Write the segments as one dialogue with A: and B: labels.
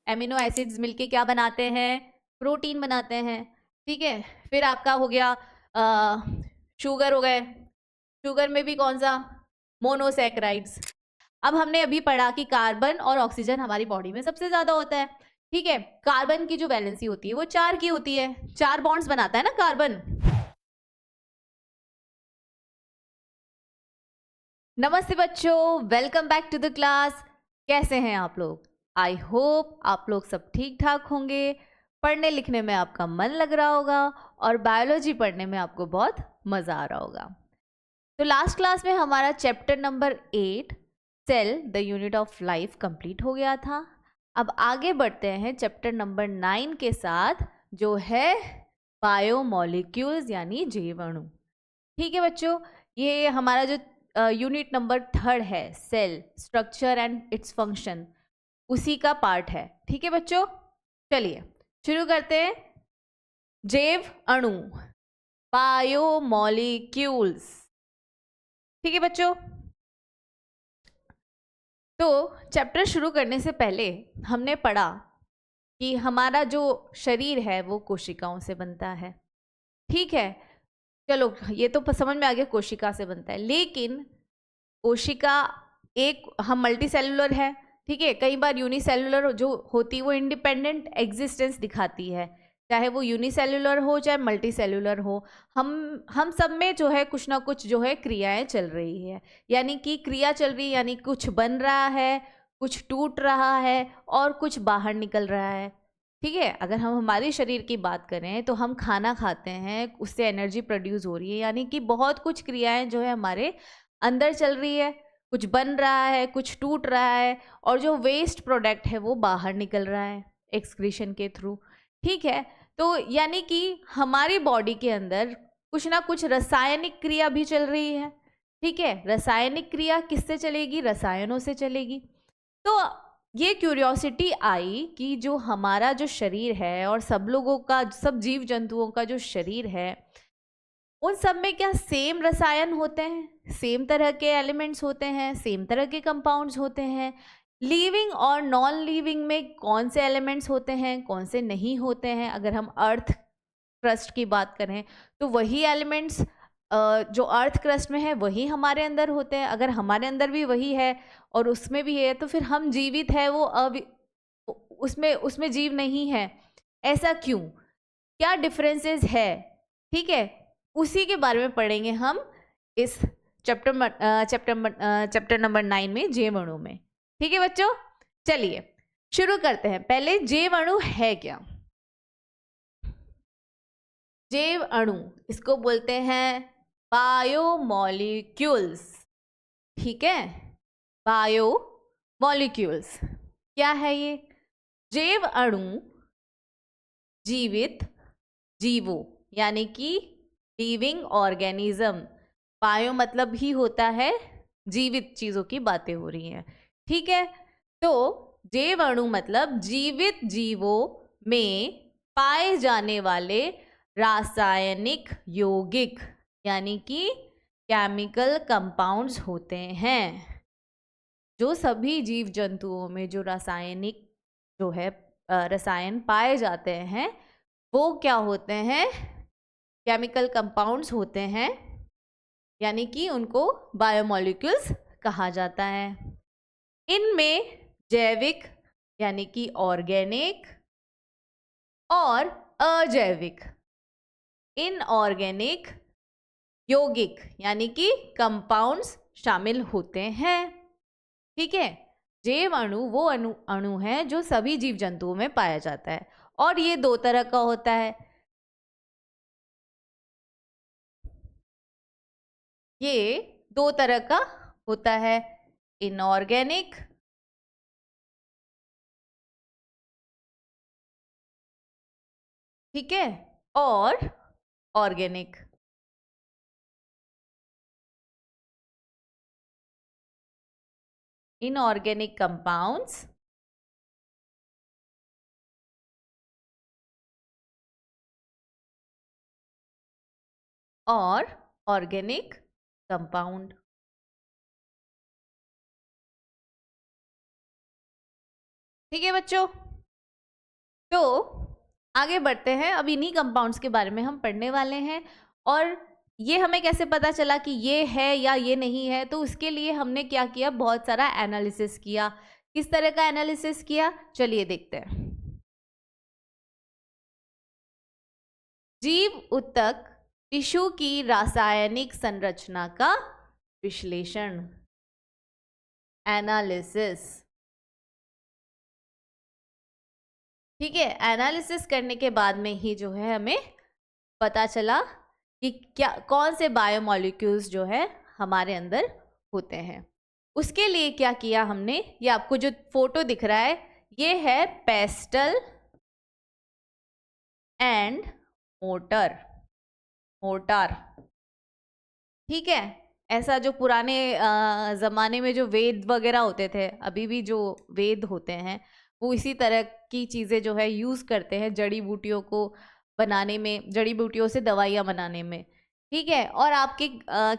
A: Amino acids मिलके क्या बनाते हैं, प्रोटीन बनाते हैं। ठीक है, फिर आपका हो गया शुगर हो गए, शुगर में भी कौन सा, मोनोसैकेराइड्स। अब हमने अभी पढ़ा कि कार्बन और ऑक्सीजन हमारी बॉडी में सबसे ज्यादा होता है। ठीक है, कार्बन की जो वैलेंसी होती है वो 4 की होती है, 4 बॉन्ड्स बनाता है ना कार्बन। नमस्ते बच्चों, welcome back to the class. कैसे हैं आप लोग? आई होप आप लोग सब ठीक ठाक होंगे, पढ़ने लिखने में आपका मन लग रहा होगा और बायोलॉजी पढ़ने में आपको बहुत मज़ा आ रहा होगा। तो लास्ट क्लास में हमारा chapter number 8 cell the unit of life complete हो गया था। अब आगे बढ़ते हैं चैप्टर नंबर 9 के साथ, जो है बायोमोलिक्यूल्स यानी जैव अणु। ठीक है बच्चों, ये हमारा जो यूनिट नंबर 3 है, cell structure and its function, उसी का पार्ट है। ठीक है बच्चों, चलिए शुरू करते हैं। जैव अणु, बायोमोलिक्यूल्स। ठीक है बच्चों, तो चैप्टर शुरू करने से पहले हमने पढ़ा कि हमारा जो शरीर है वो कोशिकाओं से बनता है। ठीक है, चलो ये तो समझ में आ गया, कोशिका से बनता है। लेकिन कोशिका एक, हम मल्टी सेलुलर है। ठीक है, कई बार यूनिसेलुलर जो होती है वो इंडिपेंडेंट एग्जिस्टेंस दिखाती है, चाहे वो यूनिसेलुलर हो चाहे मल्टी सेलुलर हो। हम सब में जो है कुछ ना कुछ जो है क्रियाएं चल रही है, यानी कि क्रिया चल रही है, यानी कुछ बन रहा है, कुछ टूट रहा है और कुछ बाहर निकल रहा है। ठीक है, अगर हम हमारे शरीर की बात करें तो हम खाना खाते हैं, उससे एनर्जी प्रोड्यूस हो रही है, यानी कि बहुत कुछ क्रियाएं जो है हमारे अंदर चल रही है, कुछ बन रहा है, कुछ टूट रहा है, और जो वेस्ट प्रोडक्ट है वो बाहर निकल रहा है एक्सक्रीशन के थ्रू। ठीक है, तो यानी कि हमारी बॉडी के अंदर कुछ ना कुछ रासायनिक क्रिया भी चल रही है। ठीक है, रासायनिक क्रिया किससे चलेगी, रसायनों से चलेगी। तो ये क्यूरियोसिटी आई कि जो हमारा जो शरीर है और सब लोगों का, सब जीव जंतुओं का जो शरीर है, उन सब में क्या सेम रसायन होते हैं, सेम तरह के एलिमेंट्स होते हैं, सेम तरह के कंपाउंड्स होते हैं। लिविंग और नॉन लिविंग में कौन से एलिमेंट्स होते हैं, कौन से नहीं होते हैं। अगर हम अर्थ क्रस्ट की बात करें तो वही एलिमेंट्स जो अर्थ क्रस्ट में है वही हमारे अंदर होते हैं। अगर हमारे अंदर भी वही है और उसमें भी है, तो फिर हम जीवित है, वो उसमें उसमें जीव नहीं है। ऐसा क्यों, क्या डिफरेंसेस है? ठीक है, उसी के बारे में पढ़ेंगे हम इस चैप्टर नंबर 9 में, जैव अणु में। ठीक है बच्चों, चलिए शुरू करते हैं। पहले जैव अणु है क्या? जैव अणु, इसको बोलते हैं बायोमोलिक्यूल्स। ठीक है, बायोमोलिक्यूल्स क्या है ये? जैव अणु जीवित जीवों, यानी कि लिविंग ऑर्गेनिज्म। बायो मतलब ही होता है जीवित चीजों की बातें हो रही हैं। ठीक है, तो जैव अणु मतलब जीवित जीवों में पाए जाने वाले रासायनिक यौगिक, यानी कि केमिकल कंपाउंड्स होते हैं। जो सभी जीव जंतुओं में जो रासायनिक जो है रसायन पाए जाते हैं वो क्या होते हैं, केमिकल कंपाउंड्स होते हैं, यानी कि उनको बायोमोलिक्यूल्स कहा जाता है। इनमें जैविक यानी कि ऑर्गेनिक और अजैविक, इनऑर्गेनिक यौगिक यानी कि कंपाउंड्स शामिल होते हैं। ठीक है, जैव अणु वो अणु है जो सभी जीव जंतुओं में पाया जाता है, और ये 2 तरह का होता है। ये 2 तरह का होता है, इनऑर्गेनिक ठीक है, और ऑर्गेनिक। इनऑर्गेनिक कंपाउंड्स और ऑर्गेनिक कंपाउंड। ठीक है बच्चों, तो आगे बढ़ते हैं, अब इन्हीं कंपाउंड्स के बारे में हम पढ़ने वाले हैं। और ये हमें कैसे पता चला कि ये है या ये नहीं है, तो उसके लिए हमने क्या किया, बहुत सारा एनालिसिस किया। किस तरह का एनालिसिस किया, चलिए देखते हैं। जीव ऊतक टिश्यू की रासायनिक संरचना का विश्लेषण, एनालिसिस। ठीक है, एनालिसिस करने के बाद में ही जो है हमें पता चला कि क्या कौन से बायोमॉलिक्यूल्स जो है हमारे अंदर होते हैं। उसके लिए क्या किया हमने, ये आपको जो फोटो दिख रहा है ये है पेस्टल एंड मोर्टार। ठीक है, ऐसा जो पुराने ज़माने में जो वेद वगैरह होते थे, अभी भी जो वेद होते हैं वो इसी तरह की चीज़ें जो है यूज़ करते हैं जड़ी बूटियों को बनाने में, जड़ी बूटियों से दवाइयाँ बनाने में। ठीक है, और आपके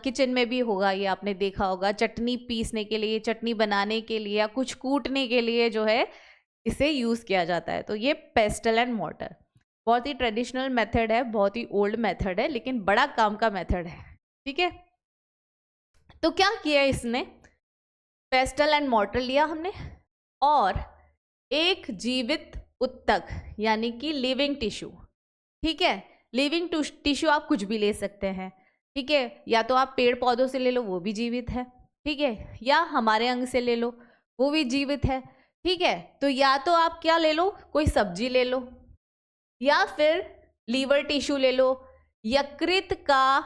A: किचन में भी होगा, ये आपने देखा होगा, चटनी पीसने के लिए, चटनी बनाने के लिए या कुछ कूटने के लिए जो है इसे यूज़ किया जाता है। तो ये पेस्टल एंड मोर्टार बहुत ही ट्रेडिशनल मेथड है, बहुत ही ओल्ड मेथड है, लेकिन बड़ा काम का मेथड है। ठीक है, तो क्या किया इसने, पेस्टल एंड मोर्टार लिया हमने और एक जीवित ऊतक यानी कि लिविंग टिश्यू। ठीक है, लिविंग टिश्यू आप कुछ भी ले सकते हैं। ठीक है, या तो आप पेड़ पौधों से ले लो, वो भी जीवित है। ठीक है, या हमारे अंग से ले लो, वो भी जीवित है। ठीक है, तो या तो आप क्या ले लो, कोई सब्जी ले लो, या फिर लीवर टिश्यू ले लो, यकृत का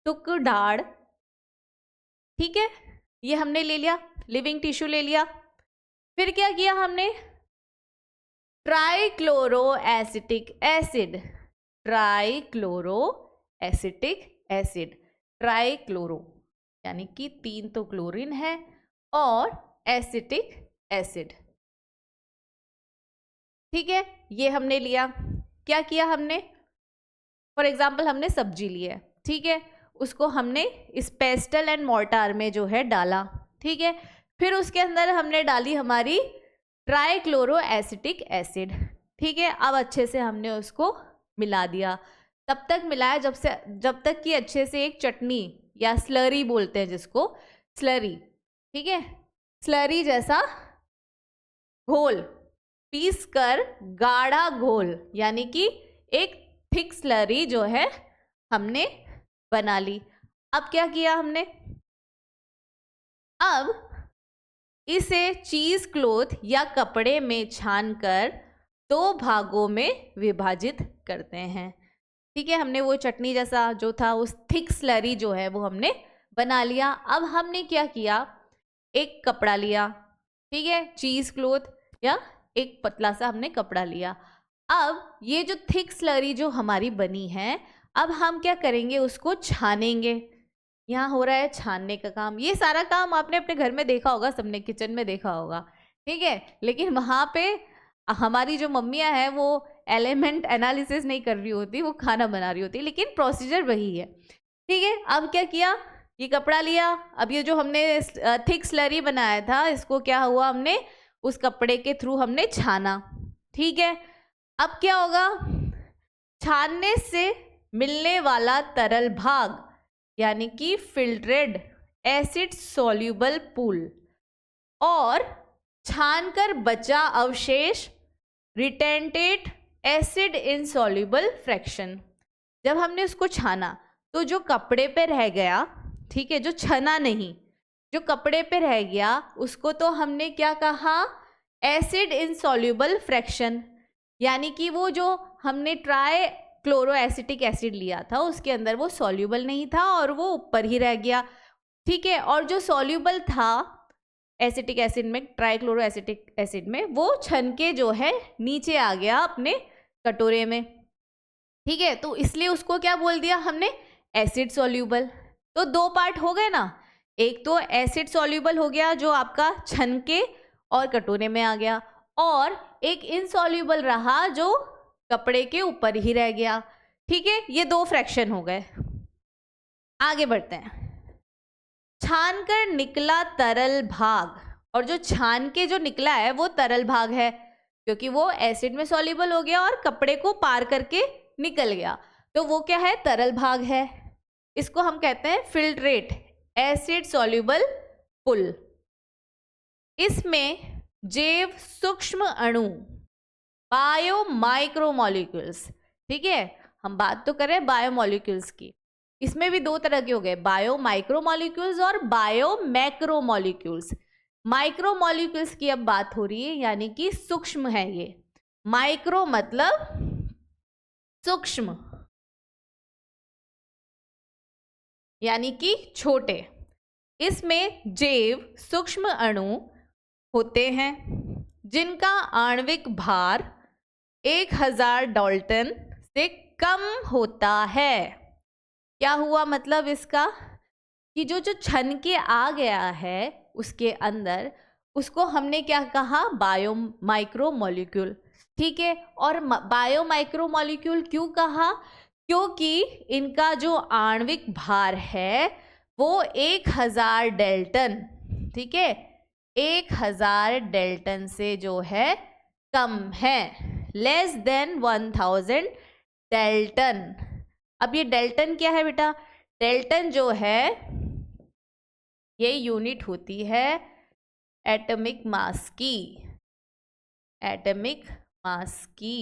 A: टुकड़ाड़। ठीक है, ये हमने ले लिया, लिविंग टिश्यू ले लिया। फिर क्या किया हमने, ट्राइक्लोरो एसिटिक एसिड, ट्राइक्लोरो यानी कि 3 तो क्लोरीन है और एसिटिक एसिड। ठीक है, ये हमने लिया। क्या किया हमने, फॉर एग्जाम्पल हमने सब्जी ली है, ठीक है, उसको हमने इस पेस्टल एंड मोर्टार में जो है डाला। ठीक है, फिर उसके अंदर हमने डाली हमारी ट्राइक्लोरो एसिटिक एसिड। ठीक है, अब अच्छे से हमने उसको मिला दिया, तब तक मिलाया जब तक कि अच्छे से एक चटनी या स्लरी बोलते हैं जिसको, स्लरी, ठीक है, स्लरी जैसा घोल, पीस कर गाढ़ा घोल यानी कि एक थिक स्लरी जो है हमने बना ली। अब क्या किया हमने, अब इसे चीज क्लॉथ या कपड़े में छानकर 2 भागों में विभाजित करते हैं। ठीक है, हमने वो चटनी जैसा जो था उस थिक स्लरी जो है वो हमने बना लिया। अब हमने क्या किया, एक कपड़ा लिया, ठीक है, चीज क्लॉथ या एक पतला सा हमने कपड़ा लिया। अब ये जो थिक स्लरी जो हमारी बनी है, अब हम क्या करेंगे, उसको छानेंगे। यहाँ हो रहा है छानने का काम। ये सारा काम आपने अपने घर में देखा होगा, सबने किचन में देखा होगा। ठीक है, लेकिन वहाँ पे हमारी जो मम्मियाँ हैं वो एलिमेंट एनालिसिस नहीं कर रही होती, वो खाना बना रही होती, लेकिन प्रोसीजर वही है। ठीक है, अब क्या किया, ये कपड़ा लिया, अब ये जो हमने थिक स्लरी बनाया था इसको क्या हुआ, हमने उस कपड़े के थ्रू हमने छाना। ठीक है, अब क्या होगा, छानने से मिलने वाला तरल भाग यानी कि फिल्ट्रेड एसिड सॉल्यूबल पूल और छानकर बचा अवशेष रिटेंटेड एसिड इनसॉल्यूबल फ्रैक्शन। जब हमने उसको छाना तो जो कपड़े पे रह गया, ठीक है, जो छना नहीं, जो कपड़े पे रह गया उसको तो हमने क्या कहा, एसिड इनसॉल्यूबल फ्रैक्शन, यानी कि वो जो हमने ट्राई क्लोरो एसिटिक एसिड लिया था उसके अंदर वो सॉल्यूबल नहीं था और वो ऊपर ही रह गया। ठीक है, और जो सॉल्यूबल था एसिटिक एसिड में, ट्राइक्लोरो एसिटिक एसिड में, वो छन के जो है नीचे आ गया अपने कटोरे में। ठीक है, तो इसलिए उसको क्या बोल दिया हमने, एसिड सॉल्यूबल। तो 2 पार्ट हो गए ना, एक तो एसिड सॉल्यूबल हो गया जो आपका छन के और कटोरे में आ गया, और एक इनसॉल्यूबल रहा जो कपड़े के ऊपर ही रह गया। ठीक है, ये 2 फ्रैक्शन हो गए। आगे बढ़ते हैं, छानकर निकला तरल भाग, और जो छान के जो निकला है वो तरल भाग है। क्योंकि वो एसिड में सॉल्युबल हो गया और कपड़े को पार करके निकल गया, तो वो क्या है, तरल भाग है। इसको हम कहते हैं फिल्ट्रेट, एसिड सॉल्युबल पुल। इसमें जैव सूक्ष्म अणु, बायो माइक्रोमोलिक्यूल्स, ठीक है, हम बात तो करें बायोमोलिक्यूल्स की, इसमें भी दो तरह के हो गए, बायो माइक्रोमोलिक्यूल्स और बायो मैक्रोमोलिक्यूल्स। माइक्रोमोलिक्यूल्स की अब बात हो रही है, यानी कि सूक्ष्म है ये। माइक्रो मतलब सूक्ष्म, यानी कि छोटे। इसमें जैव सूक्ष्म अणु होते हैं जिनका आणविक भार 1000 डाल्टन से कम होता है। क्या हुआ मतलब इसका कि जो छन के आ गया है उसके अंदर, उसको हमने क्या कहा, बायो माइक्रोमोलिक्यूल, ठीक है। और बायो माइक्रोमोलिक्यूल क्यों कहा, क्योंकि इनका जो आणविक भार है वो 1000 डाल्टन, ठीक है, 1000 डाल्टन से जो है कम है, लेस देन 1000 डाल्टन। अब ये डाल्टन क्या है बेटा, डाल्टन जो है ये यूनिट होती है एटॉमिक मास की, एटॉमिक मास की,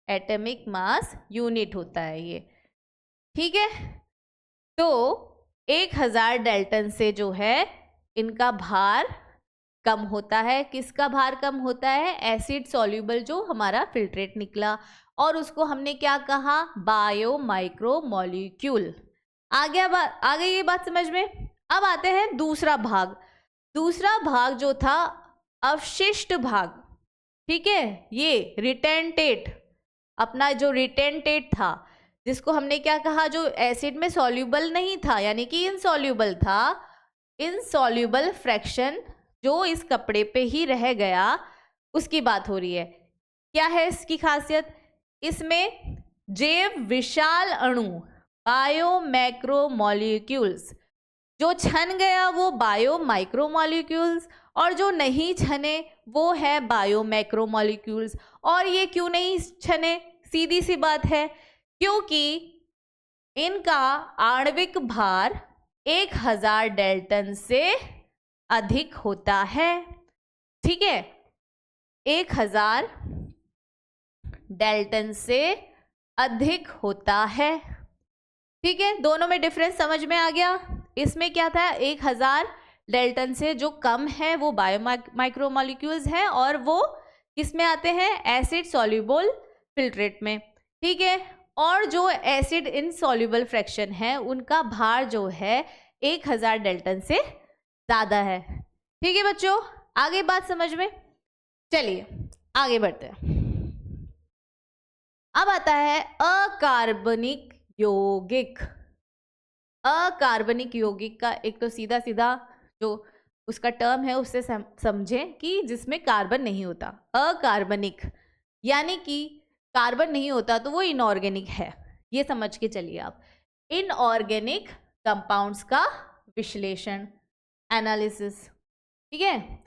A: एटॉमिक मास यूनिट होता है ये, ठीक है। तो 1000 डाल्टन से जो है इनका भार कम होता है। किसका भार कम होता है, एसिड सॉल्युबल जो हमारा फिल्ट्रेट निकला, और उसको हमने क्या कहा, बायो माइक्रोमोलिक्यूल। आ गई ये बात समझ में। अब आते हैं दूसरा भाग। दूसरा भाग जो था अवशिष्ट भाग, ठीक है, ये रिटेंटेट, अपना जो रिटेंटेट था, जिसको हमने क्या कहा, जो एसिड में सॉल्युबल नहीं था, यानी कि इनसॉल्युबल था, इनसॉल्युबल फ्रैक्शन जो इस कपड़े पे ही रह गया, उसकी बात हो रही है। क्या है इसकी खासियत, इसमें जैव विशाल अणु, बायो मैक्रोमोलिक्यूल्स, जो छन गया वो बायो माइक्रोमोलिक्यूल्स, और जो नहीं छने वो है बायो मैक्रोमोलिक्यूल्स। और ये क्यों नहीं छने, सीधी सी बात है, क्योंकि इनका आणविक भार 1000 डाल्टन से अधिक होता है, ठीक है, 1000 डाल्टन से अधिक होता है, ठीक है। दोनों में डिफरेंस समझ में आ गया। इसमें क्या था, 1000 डाल्टन से जो कम है वो बायो माइक्रोमोलिक्यूल्स हैं, और वो किसमें आते हैं, एसिड सॉल्युबल फिल्ट्रेट में, ठीक है। और जो एसिड इनसॉल्युबल फ्रैक्शन है उनका भार जो है 1000 डाल्टन से ज़्यादा है, ठीक है बच्चों, आगे बात समझ में। चलिए आगे बढ़ते हैं। अब आता है अकार्बनिक यौगिक। अकार्बनिक यौगिक का एक तो सीधा सीधा जो उसका टर्म है उससे समझें कि जिसमें कार्बन नहीं होता। अकार्बनिक यानी कि कार्बन नहीं होता तो वो इनऑर्गेनिक है, ये समझ के चलिए आप। इनऑर्गेनिक कंपाउंड्स का विश्लेषण, एनालिसिस, ठीक है।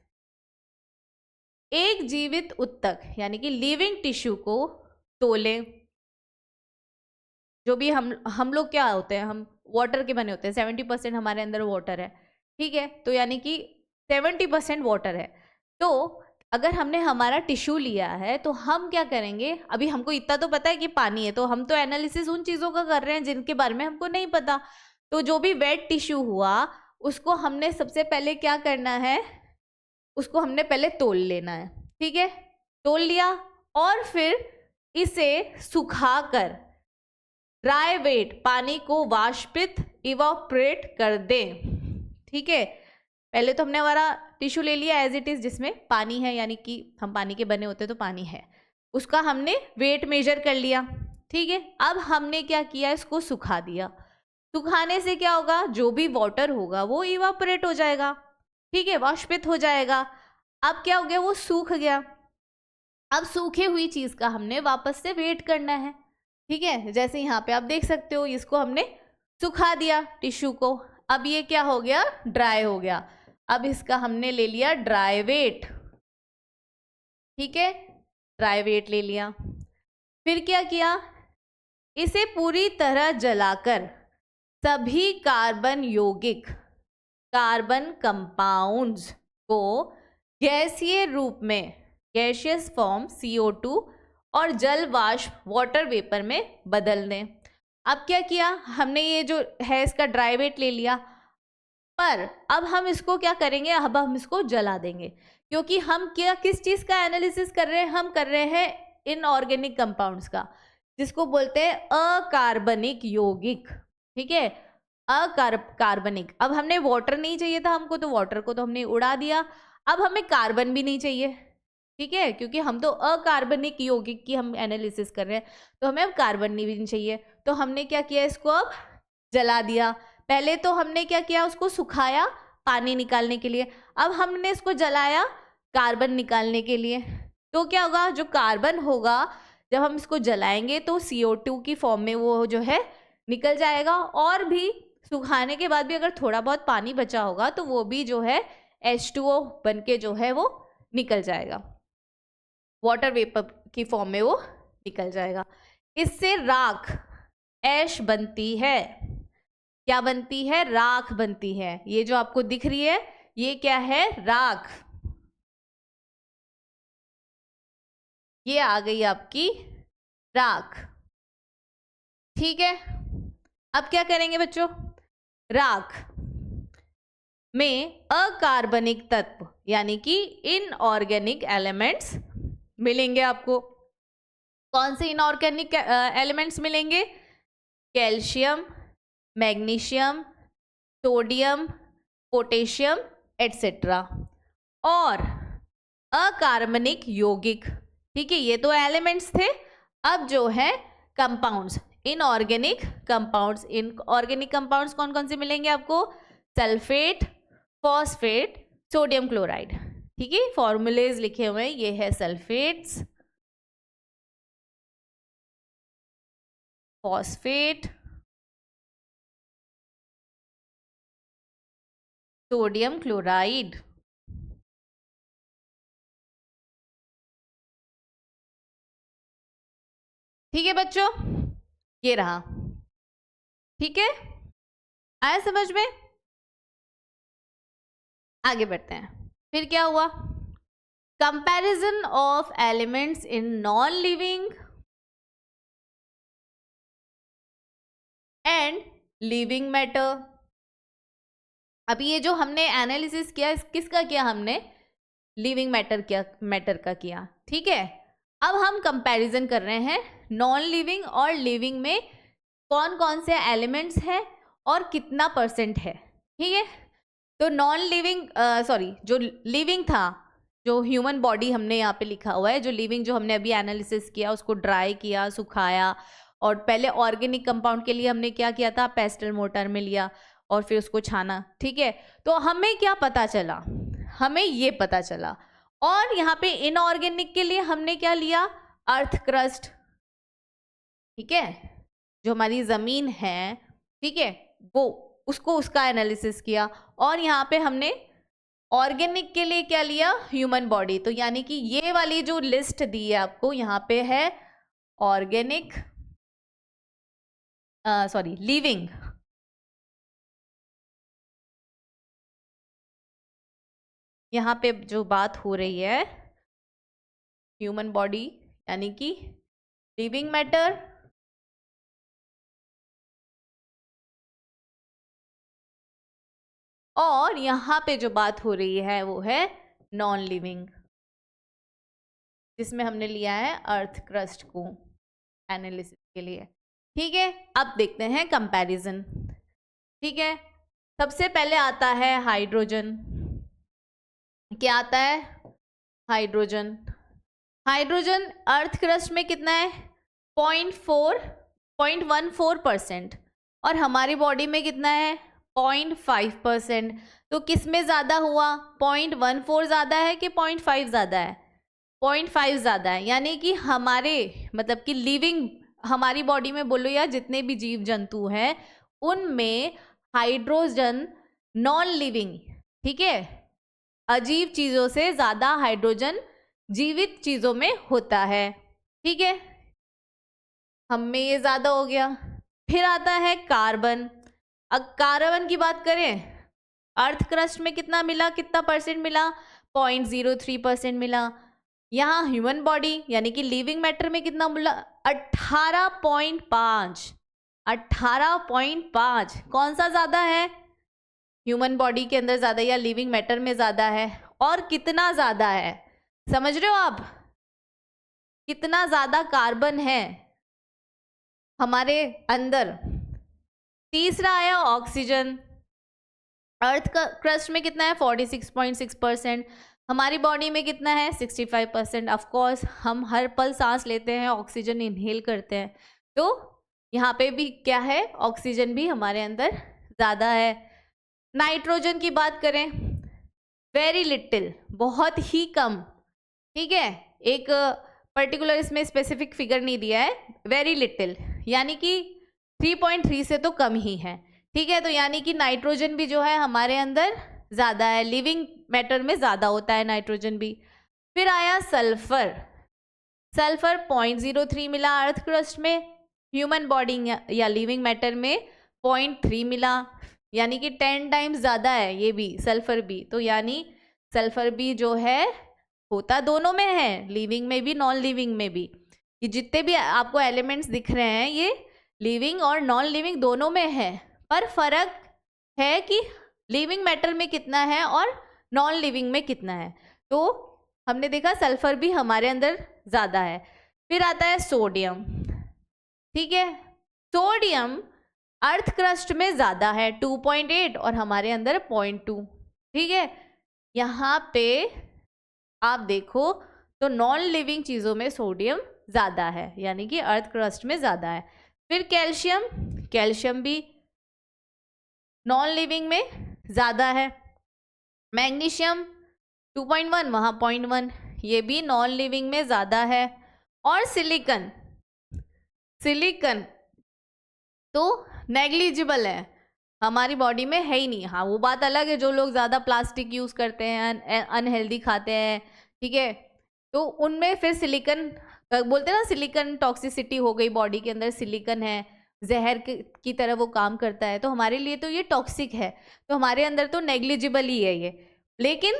A: एक जीवित उत्तक यानी कि लिविंग टिश्यू को तोलें। जो भी हम लोग क्या होते हैं, हम वाटर के बने होते हैं, 70% हमारे अंदर वाटर है, ठीक है, तो यानी कि 70% वाटर है। तो अगर हमने हमारा टिश्यू लिया है तो हम क्या करेंगे, अभी हमको इतना तो पता है कि पानी है, तो हम तो एनालिसिस उन चीज़ों का कर रहे हैं जिनके बारे में हमको नहीं पता। तो जो भी वेट टिश्यू हुआ उसको हमने सबसे पहले क्या करना है, उसको हमने पहले तोल लेना है, ठीक है, तोल लिया, और फिर इसे सुखाकर ड्राई वेट पानी को वाष्पित इवापोरेट कर दें, ठीक है। पहले तो हमने हमारा टिश्यू ले लिया एज इट इज, जिसमें पानी है, यानी कि हम पानी के बने होते तो पानी है, उसका हमने वेट मेजर कर लिया, ठीक है। अब हमने क्या किया, इसको सुखा दिया। सुखाने से क्या होगा, जो भी वाटर होगा वो इवापोरेट हो जाएगा, ठीक है, वाष्पित हो जाएगा। अब क्या हो गया, वो सूख गया। अब सूखे हुई चीज का हमने वापस से वेट करना है, ठीक है। जैसे यहाँ पे आप देख सकते हो, इसको हमने सुखा दिया टिश्यू को, अब ये क्या हो गया, ड्राई हो गया। अब इसका हमने ले लिया ड्राई वेट, ठीक है, ड्राई वेट ले लिया। फिर क्या किया, इसे पूरी तरह जलाकर सभी कार्बन यौगिक कार्बन कंपाउंड्स को गैसीय रूप में, गैसियस फॉर्म CO2 और जल वाष्प वाटर वेपर में बदल दें। अब क्या किया हमने, ये जो है इसका ड्राई वेट ले लिया, पर अब हम इसको क्या करेंगे, अब हम इसको जला देंगे, क्योंकि हम क्या किस चीज़ का एनालिसिस कर रहे हैं, हम कर रहे हैं इनऑर्गेनिक कंपाउंड्स का, जिसको बोलते हैं अकार्बनिक यौगिक। ठीक है, कार्बनिक। अब हमने वाटर नहीं चाहिए था हमको, तो वाटर को तो हमने उड़ा दिया। अब हमें कार्बन भी नहीं चाहिए, ठीक है, क्योंकि हम तो अकार्बनिक यौगिक की हम एनालिसिस कर रहे हैं, तो हमें अब कार्बन भी नहीं चाहिए। तो हमने क्या किया, इसको अब जला दिया। पहले तो हमने क्या किया, उसको सुखाया पानी निकालने के लिए, अब हमने इसको जलाया कार्बन निकालने के लिए। तो क्या होगा, जो कार्बन होगा जब हम इसको जलाएंगे तो CO2 की फॉर्म में वो जो है निकल जाएगा, और भी सुखाने के बाद भी अगर थोड़ा बहुत पानी बचा होगा तो वो भी जो है H2O बन के जो है वो निकल जाएगा, वाटर वेपर की फॉर्म में वो निकल जाएगा। इससे राख ऐश बनती है। क्या बनती है, राख बनती है। ये जो आपको दिख रही है ये क्या है, राख। ये आ गई आपकी राख। ठीक है, अब क्या करेंगे बच्चों, राख में अकार्बनिक तत्व यानी कि इनऑर्गेनिक एलिमेंट्स मिलेंगे आपको। कौन से इनऑर्गेनिक एलिमेंट्स मिलेंगे, calcium, magnesium, sodium, potassium etcetera, और अकार्बनिक यौगिक। ठीक है, ये तो एलिमेंट्स थे। अब जो है compounds, inorganic compounds. Inorganic compounds कौन कौन से मिलेंगे आपको, सल्फेट, फॉस्फेट, सोडियम क्लोराइड। ठीक है, फॉर्मूलेज लिखे हुए हैं, ये है सल्फेट्स, फॉस्फेट, सोडियम क्लोराइड। ठीक है बच्चों, ये रहा। ठीक है, आया समझ में। आगे बढ़ते हैं। फिर क्या हुआ, comparison of elements in non living and living matter. अभी ये जो हमने एनालिसिस किया, किसका किया हमने, लिविंग मैटर का किया। ठीक है, अब हम कंपैरिजन कर रहे हैं नॉन लिविंग और लिविंग में कौन कौन से एलिमेंट्स हैं और कितना % है। ठीक है, तो नॉन लिविंग जो लिविंग था, जो ह्यूमन बॉडी हमने यहाँ पे लिखा हुआ है, जो लिविंग जो हमने अभी एनालिसिस किया, उसको ड्राई किया, सुखाया, और पहले ऑर्गेनिक कंपाउंड के लिए हमने क्या किया था, पेस्टल मोटर में लिया और फिर उसको छाना। ठीक है, तो हमें क्या पता चला, हमें ये पता चला। और यहाँ पे इनऑर्गेनिक के लिए हमने क्या लिया, अर्थ क्रस्ट। ठीक है, जो हमारी ज़मीन है, ठीक है, वो उसको उसका एनालिसिस किया। और यहाँ पे हमने ऑर्गेनिक के लिए क्या लिया, ह्यूमन बॉडी। तो यानी कि ये वाली जो लिस्ट दी है आपको, यहाँ पे है ऑर्गेनिक, लिविंग, यहाँ पे जो बात हो रही है ह्यूमन बॉडी यानी कि लिविंग मैटर, और यहाँ पे जो बात हो रही है वो है नॉन लिविंग, जिसमें हमने लिया है अर्थ क्रस्ट को एनालिसिस के लिए। ठीक है, अब देखते हैं कंपैरिजन। ठीक है, सबसे पहले आता है हाइड्रोजन। क्या आता है, हाइड्रोजन। हाइड्रोजन अर्थ क्रस्ट में कितना है, 0.14% और हमारी बॉडी में कितना है, 0.5%। तो किस में ज़्यादा हुआ, 0.14 ज़्यादा है कि 0.5 ज़्यादा है, 0.5 ज़्यादा है। यानी कि हमारे मतलब कि लिविंग, हमारी बॉडी में बोलो या जितने भी जीव जंतु हैं उनमें हाइड्रोजन नॉन लिविंग, ठीक है, अजीब चीज़ों से ज़्यादा हाइड्रोजन जीवित चीजों में होता है। ठीक है, हम में ये ज्यादा हो गया। फिर आता है कार्बन। अब कार्बन की बात करें, अर्थ क्रस्ट में कितना मिला, कितना परसेंट मिला, 0.03% मिला। यहाँ ह्यूमन बॉडी यानी कि लिविंग मैटर में कितना मिला, 18.5। 18.5 कौन सा ज्यादा है, ह्यूमन बॉडी के अंदर ज्यादा या लिविंग मैटर में ज्यादा है? और कितना ज्यादा है, समझ रहे हो आप, कितना ज्यादा कार्बन है हमारे अंदर। तीसरा आया ऑक्सीजन। अर्थ का क्रस्ट में कितना है, 46.6%। हमारी बॉडी में कितना है, 65%। ऑफकोर्स हम हर पल सांस लेते हैं, ऑक्सीजन इनहेल करते हैं, तो यहाँ पे भी क्या है, ऑक्सीजन भी हमारे अंदर ज़्यादा है। नाइट्रोजन की बात करें, वेरी लिटिल, बहुत ही कम। ठीक है, एक पर्टिकुलर इसमें स्पेसिफिक फिगर नहीं दिया है, वेरी लिटिल यानी कि 3.3 से तो कम ही है। ठीक है, तो यानी कि नाइट्रोजन भी जो है हमारे अंदर ज़्यादा है, लिविंग मैटर में ज़्यादा होता है नाइट्रोजन भी। फिर आया सल्फर। सल्फर 0.03 मिला अर्थ क्रस्ट में, ह्यूमन बॉडी या लिविंग मैटर में 0.3 मिला, यानी कि 10 टाइम्स ज़्यादा है ये भी, सल्फर भी। तो यानी सल्फर भी जो है होता दोनों में है, लिविंग में भी नॉन लिविंग में भी। ये जितने भी आपको एलिमेंट्स दिख रहे हैं ये लिविंग और नॉन लिविंग दोनों में है, पर फर्क है कि लिविंग मैटर में कितना है और नॉन लिविंग में कितना है। तो हमने देखा सल्फर भी हमारे अंदर ज़्यादा है। फिर आता है सोडियम। ठीक है, सोडियम अर्थ क्रस्ट में ज़्यादा है 2.8 और हमारे अंदर 0.2। ठीक है, यहाँ पे आप देखो तो नॉन लिविंग चीज़ों में सोडियम ज़्यादा है, यानी कि अर्थ क्रस्ट में ज़्यादा है। फिर कैल्शियम, कैल्शियम भी नॉन लिविंग में ज़्यादा है। मैग्नीशियम 2.1, वहाँ 0.1, ये भी नॉन लिविंग में ज़्यादा है। और सिलिकन, सिलिकन तो नेग्लिजिबल है, हमारी बॉडी में है ही नहीं। हाँ, वो बात अलग है, जो लोग ज़्यादा प्लास्टिक यूज़ करते हैं, अनहेल्दी खाते हैं, ठीक है, तो उनमें फिर सिलिकन बोलते हैं ना, सिलिकन टॉक्सिसिटी हो गई बॉडी के अंदर, सिलिकन है जहर की तरह वो काम करता है, तो हमारे लिए तो ये टॉक्सिक है, तो हमारे अंदर तो नेग्लिजिबल ही है ये। लेकिन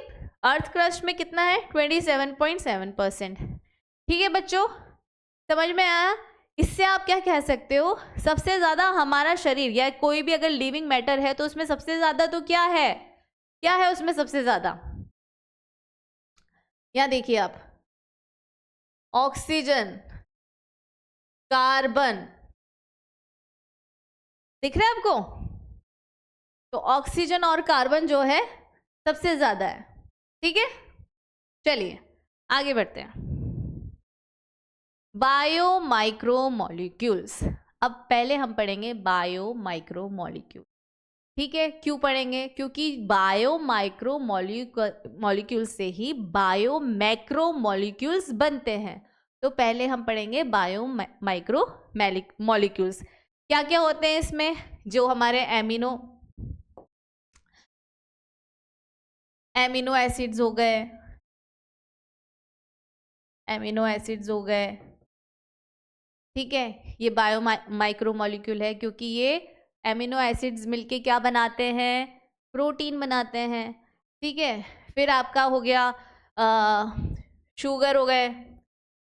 A: अर्थ क्रस्ट में कितना है, 27.7%। ठीक है बच्चों, समझ में आया? इससे आप क्या कह सकते हो, सबसे ज़्यादा हमारा शरीर या कोई भी अगर लिविंग मैटर है तो उसमें सबसे ज़्यादा तो क्या है, क्या है उसमें सबसे ज़्यादा? यहाँ देखिए आप, ऑक्सीजन, कार्बन, दिख रहा है आपको? तो ऑक्सीजन और कार्बन जो है सबसे ज़्यादा है। ठीक है, चलिए आगे बढ़ते हैं। Bio micro molecules. अब पहले हम पढ़ेंगे बायो माइक्रो मॉलिक्यूल। ठीक है, क्यों पढ़ेंगे? क्योंकि बायो माइक्रो मॉलिक्यूल से ही बायो मैक्रो मॉलिक्यूल्स बनते हैं। तो पहले हम पढ़ेंगे बायो माइक्रो मॉलिक्यूल्स। क्या क्या होते हैं इसमें? जो हमारे एमिनो एसिड्स हो गए, एमिनो एसिड्स हो गए, ठीक है, ये बायो माइक्रो मॉलिक्यूल है, क्योंकि ये एमिनो एसिड्स मिलके क्या बनाते हैं, प्रोटीन बनाते हैं। ठीक है, फिर आपका हो गया शुगर हो गए,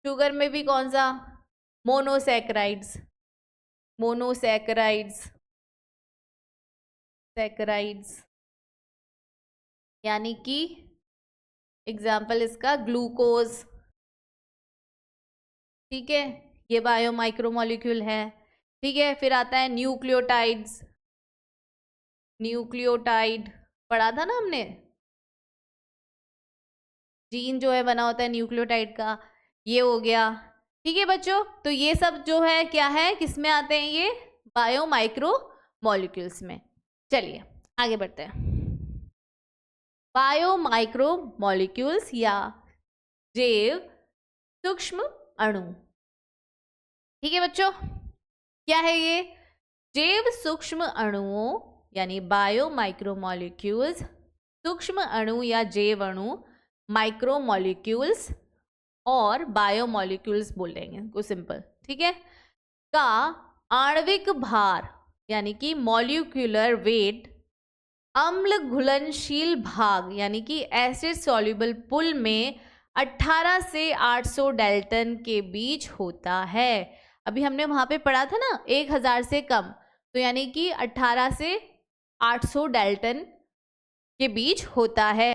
A: शुगर में भी कौन सा, मोनोसैकेराइड्स, मोनोसैकेराइड्स, सैकेराइड्स, यानी कि एग्जाम्पल इसका ग्लूकोज। ठीक है, ये बायो माइक्रो मॉलिक्यूल है। ठीक है, फिर आता है न्यूक्लियोटाइड्स, न्यूक्लियोटाइड पढ़ा था ना हमने, जीन जो है बना होता है न्यूक्लियोटाइड का, ये हो गया। ठीक है बच्चों, तो ये सब जो है क्या है, किस में आते हैं, ये बायो माइक्रो मॉलिक्यूल्स में। चलिए आगे बढ़ते हैं। बायो माइक्रो मॉलिक्यूल्स या जैव सूक्ष्म अणु। ठीक है बच्चों, क्या है ये? जैव सूक्ष्म अणुओं यानी बायो माइक्रो मॉलिक्यूल्स, सूक्ष्म अणु या जैव अणु, माइक्रो मॉलिक्यूल्स और बायोमोलिक्यूल्स बोल देंगे कुछ सिंपल, ठीक है, का आणविक भार यानी कि मॉलिक्यूलर वेट अम्ल घुलनशील भाग यानी कि एसिड सॉल्युबल पुल में 18 से 800 डाल्टन के बीच होता है। अभी हमने वहां पे पढ़ा था ना 1000 से कम, तो यानी कि 18 से 800 डाल्टन के बीच होता है।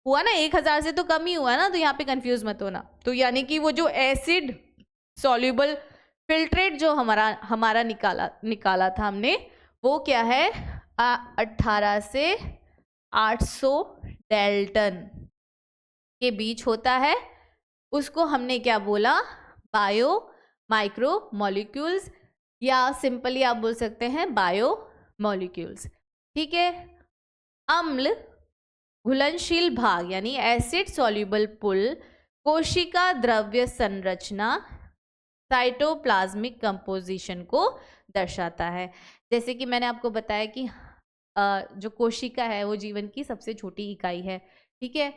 A: हुआ ना, 1000 से तो कम ही हुआ ना, तो यहाँ पे कंफ्यूज मत होना। तो यानी कि वो जो एसिड सॉल्युबल फिल्ट्रेट जो हमारा निकाला था हमने, वो क्या है 18 से 800 डाल्टन के बीच होता है। उसको हमने क्या बोला, बायो माइक्रो मॉलिक्यूल्स, या सिंपली आप बोल सकते हैं बायो मॉलिक्यूल्स, ठीक है। अम्ल घुलनशील भाग यानी एसिड सॉल्युबल पुल कोशिका द्रव्य संरचना साइटोप्लाज्मिक कंपोजिशन को दर्शाता है। जैसे कि मैंने आपको बताया कि जो कोशिका है वो जीवन की सबसे छोटी इकाई है, ठीक है।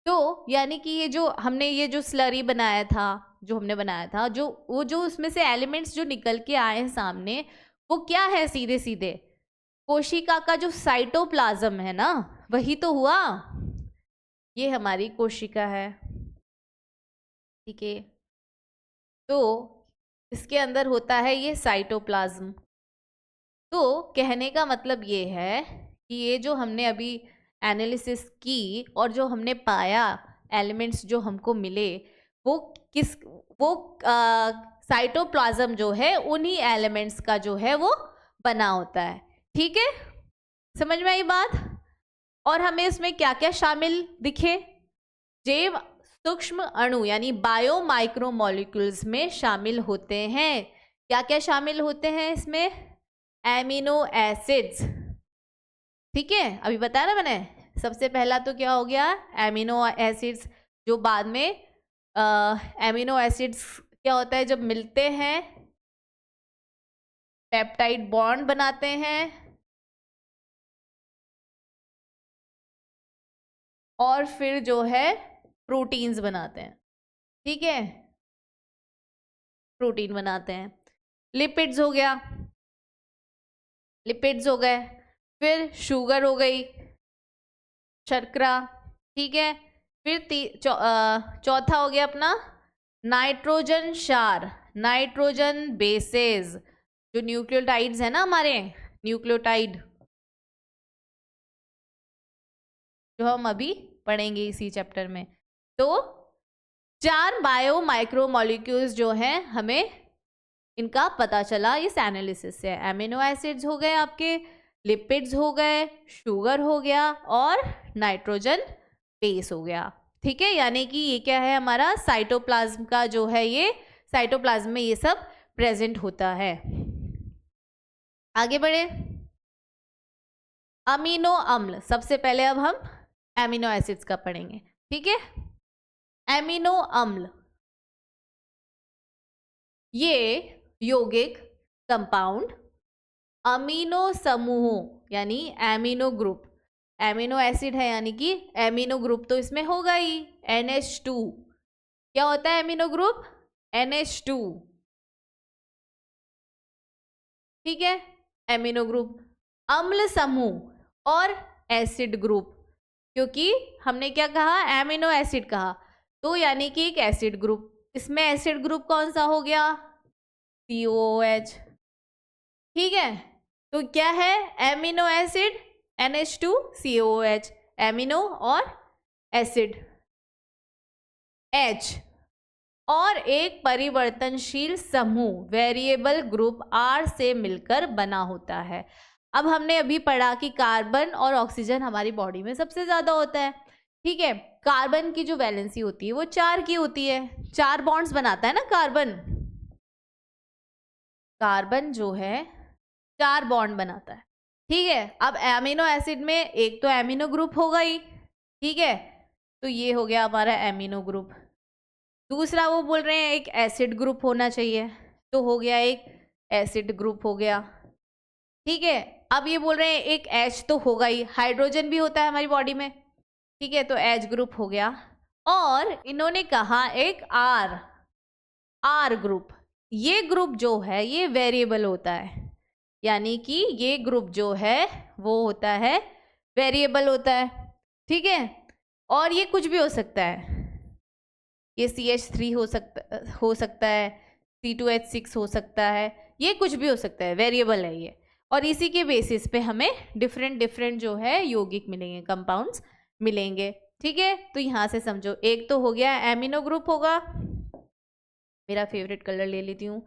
A: तो यानी कि ये जो हमने ये जो स्लरी बनाया था, जो हमने बनाया था, जो उसमें से एलिमेंट्स जो निकल के आए हैं सामने, वो क्या है, सीधे सीधे कोशिका का जो साइटोप्लाज्म है ना, वही तो हुआ। ये हमारी कोशिका है, ठीक है। तो इसके अंदर होता है ये साइटोप्लाज्म। तो कहने का मतलब ये है कि ये जो हमने अभी एनालिसिस की और जो हमने पाया एलिमेंट्स जो हमको मिले, वो साइटोप्लाज्म जो है उन्हीं एलिमेंट्स का जो है वो बना होता है, ठीक है। समझ में आई बात। और हमें इसमें क्या क्या शामिल दिखे, जैव सूक्ष्म अणु यानी बायो माइक्रो मॉलिक्यूल्स में शामिल होते हैं। क्या क्या शामिल होते हैं इसमें, एमिनो एसिड्स, ठीक है, अभी बताया ना मैंने। सबसे पहला तो क्या हो गया, एमिनो एसिड्स, जो बाद में एमिनो एसिड्स क्या होता है, जब मिलते हैं पेप्टाइड बॉन्ड बनाते हैं और फिर जो है प्रोटीन्स बनाते हैं, ठीक है, प्रोटीन बनाते हैं। लिपिड्स हो गया, लिपिड्स हो गए, फिर शुगर हो गई, शर्करा, ठीक है। फिर चौथा हो गया अपना नाइट्रोजन क्षार, नाइट्रोजन बेसेस, जो न्यूक्लियोटाइड्स है ना हमारे, न्यूक्लियोटाइड जो हम अभी पढ़ेंगे इसी चैप्टर में। तो 4 बायो माइक्रो मॉलिक्यूल्स जो हैं हमें इनका पता चला इस एनालिसिस से। एमिनो एसिड्स हो गए आपके, लिपिड्स हो गए, शुगर हो गया और नाइट्रोजन बेस हो गया, ठीक है। यानी कि ये क्या है, हमारा साइटोप्लाज्म का जो है, ये साइटोप्लाज्म में ये सब प्रेजेंट होता है। आगे बढ़े, अमीनो अम्ल, सबसे पहले अब हम एमिनो एसिड्स का पढ़ेंगे, ठीक है। एमिनो अम्ल ये यौगिक कंपाउंड अमीनो समूहों यानी एमिनो ग्रुप, एमिनो एसिड है यानी कि एमिनो ग्रुप तो इसमें होगा ही, NH2, क्या होता है एमिनो ग्रुप, NH2, ठीक है, एमिनो ग्रुप। अम्ल समूह और एसिड ग्रुप, क्योंकि हमने क्या कहा, एमिनो एसिड कहा, तो यानी कि एक एसिड ग्रुप। इसमें एसिड ग्रुप कौन सा हो गया, COOH, ठीक है। तो क्या है, amino acid NH2 COOH, amino और एसिड H, और एक परिवर्तनशील समूह वेरिएबल ग्रुप R से मिलकर बना होता है। अब हमने अभी पढ़ा कि कार्बन और ऑक्सीजन हमारी बॉडी में सबसे ज्यादा होता है, ठीक है। कार्बन की जो वैलेंसी होती है वो 4 की होती है, 4 बॉन्ड्स बनाता है ना कार्बन, कार्बन जो है 4 बॉन्ड बनाता है, ठीक है। अब एमिनो एसिड में एक तो एमिनो ग्रुप होगा ही, ठीक है, तो ये हो गया हमारा एमिनो ग्रुप। दूसरा वो बोल रहे हैं एक एसिड ग्रुप होना चाहिए, तो हो गया एक एसिड ग्रुप हो गया, ठीक है। अब ये बोल रहे हैं एक H तो होगा ही, हाइड्रोजन भी होता है हमारी बॉडी में, ठीक है, तो H ग्रुप हो गया। और इन्होंने कहा एक आर ग्रुप, ये ग्रुप जो है ये वेरिएबल होता है, यानी कि ये ग्रुप जो है वो होता है वेरिएबल होता है, ठीक है। और ये कुछ भी हो सकता है, ये CH3 हो सकता है, C2H6 हो सकता है, ये कुछ भी हो सकता है, वेरिएबल है ये। और इसी के बेसिस पे हमें डिफरेंट जो है यौगिक मिलेंगे, कंपाउंड्स मिलेंगे, ठीक है। तो यहाँ से समझो, एक तो हो गया एमिनो ग्रुप होगा, मेरा फेवरेट कलर ले लेती हूँ,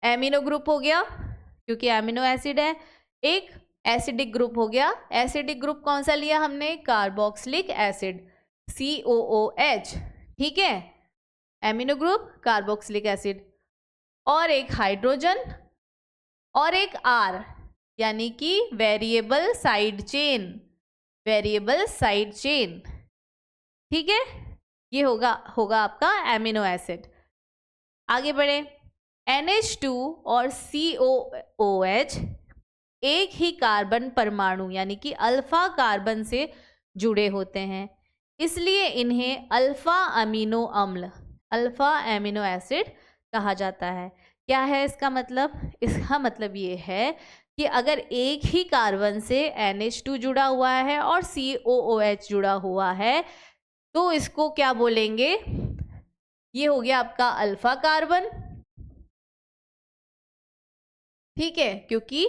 A: एमिनो ग्रुप हो गया क्योंकि एमिनो एसिड है। एक एसिडिक ग्रुप हो गया, एसिडिक ग्रुप कौन सा लिया हमने, कार्बोक्सिलिक एसिड, COOH, ठीक है, एमिनो ग्रुप कार्बोक्सिलिक एसिड। और एक हाइड्रोजन और एक R, यानी कि variable side chain, variable side chain, ठीक है। ये होगा आपका एमिनो एसिड। आगे बढ़े, NH2 और COOH एक ही कार्बन परमाणु यानी कि अल्फा कार्बन से जुड़े होते हैं, इसलिए इन्हें अल्फा अमीनो अम्ल, अल्फा एमिनो एसिड कहा जाता है। क्या है इसका मतलब, इसका मतलब ये है कि अगर एक ही कार्बन से NH2 जुड़ा हुआ है और COOH जुड़ा हुआ है तो इसको क्या बोलेंगे, ये हो गया आपका अल्फा कार्बन, ठीक है, क्योंकि